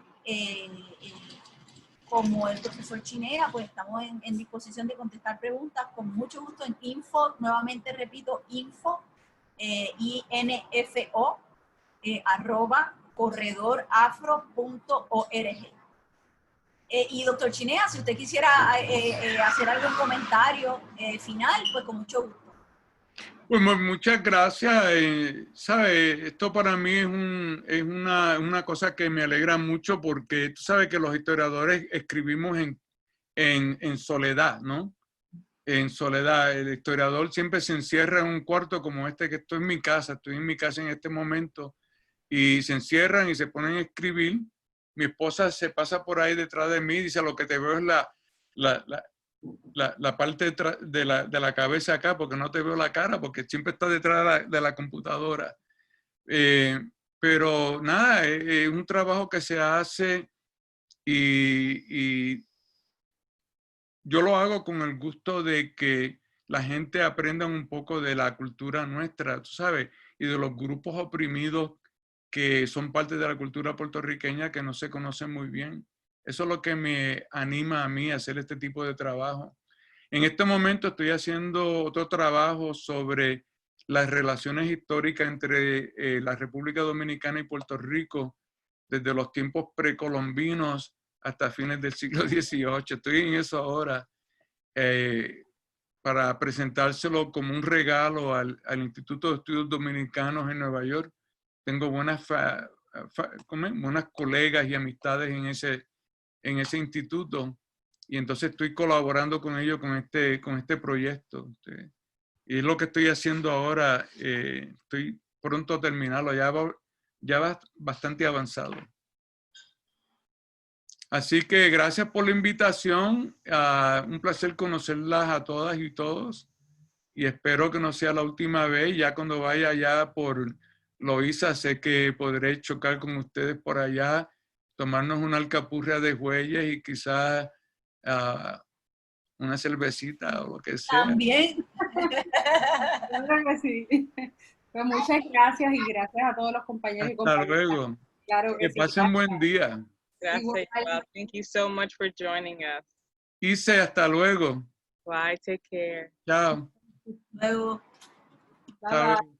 como el profesor Chinea, pues estamos en disposición de contestar preguntas con mucho gusto en info, nuevamente repito, info, info, @corredorafro.org. Y doctor Chinea, si usted quisiera hacer algún comentario final, pues con mucho gusto. Pues muchas gracias. ¿Sabe? Esto para mí es una cosa que me alegra mucho, porque tú sabes que los historiadores escribimos en soledad, ¿no? En soledad. El historiador siempre se encierra en un cuarto como este, que estoy en mi casa en este momento, y se encierran y se ponen a escribir. Mi esposa se pasa por ahí detrás de mí y dice: lo que te veo es la parte de la cabeza acá, porque no te veo la cara, porque siempre está detrás de la computadora. Pero nada, es un trabajo que se hace, y yo lo hago con el gusto de que la gente aprenda un poco de la cultura nuestra, tú sabes, y de los grupos oprimidos que son parte de la cultura puertorriqueña, que no se conocen muy bien. Eso es lo que me anima a mí a hacer este tipo de trabajo. En este momento estoy haciendo otro trabajo sobre las relaciones históricas entre la República Dominicana y Puerto Rico desde los tiempos precolombinos hasta fines del siglo XVIII. Estoy en eso ahora para presentárselo como un regalo al Instituto de Estudios Dominicanos en Nueva York. Tengo buenas colegas y amistades en ese instituto, y entonces estoy colaborando con ellos con este proyecto. Y es lo que estoy haciendo ahora. Estoy pronto a terminarlo, ya va bastante avanzado. Así que gracias por la invitación. Un placer conocerlas a todas y todos. Y espero que no sea la última vez. Ya cuando vaya allá por Loíza, sé que podré chocar con ustedes por allá, tomarnos una alcapurria de Jueyes y quizás una cervecita o lo que sea. También. Claro que sí. Pues muchas gracias, y gracias a todos los compañeros y compañeras. Hasta luego. Claro Que sí. pasen buen día. Gracias. Igual. Well, thank you so much for joining us. Ise, hasta luego. Bye. Take care. Chao. Luego. Bye bye.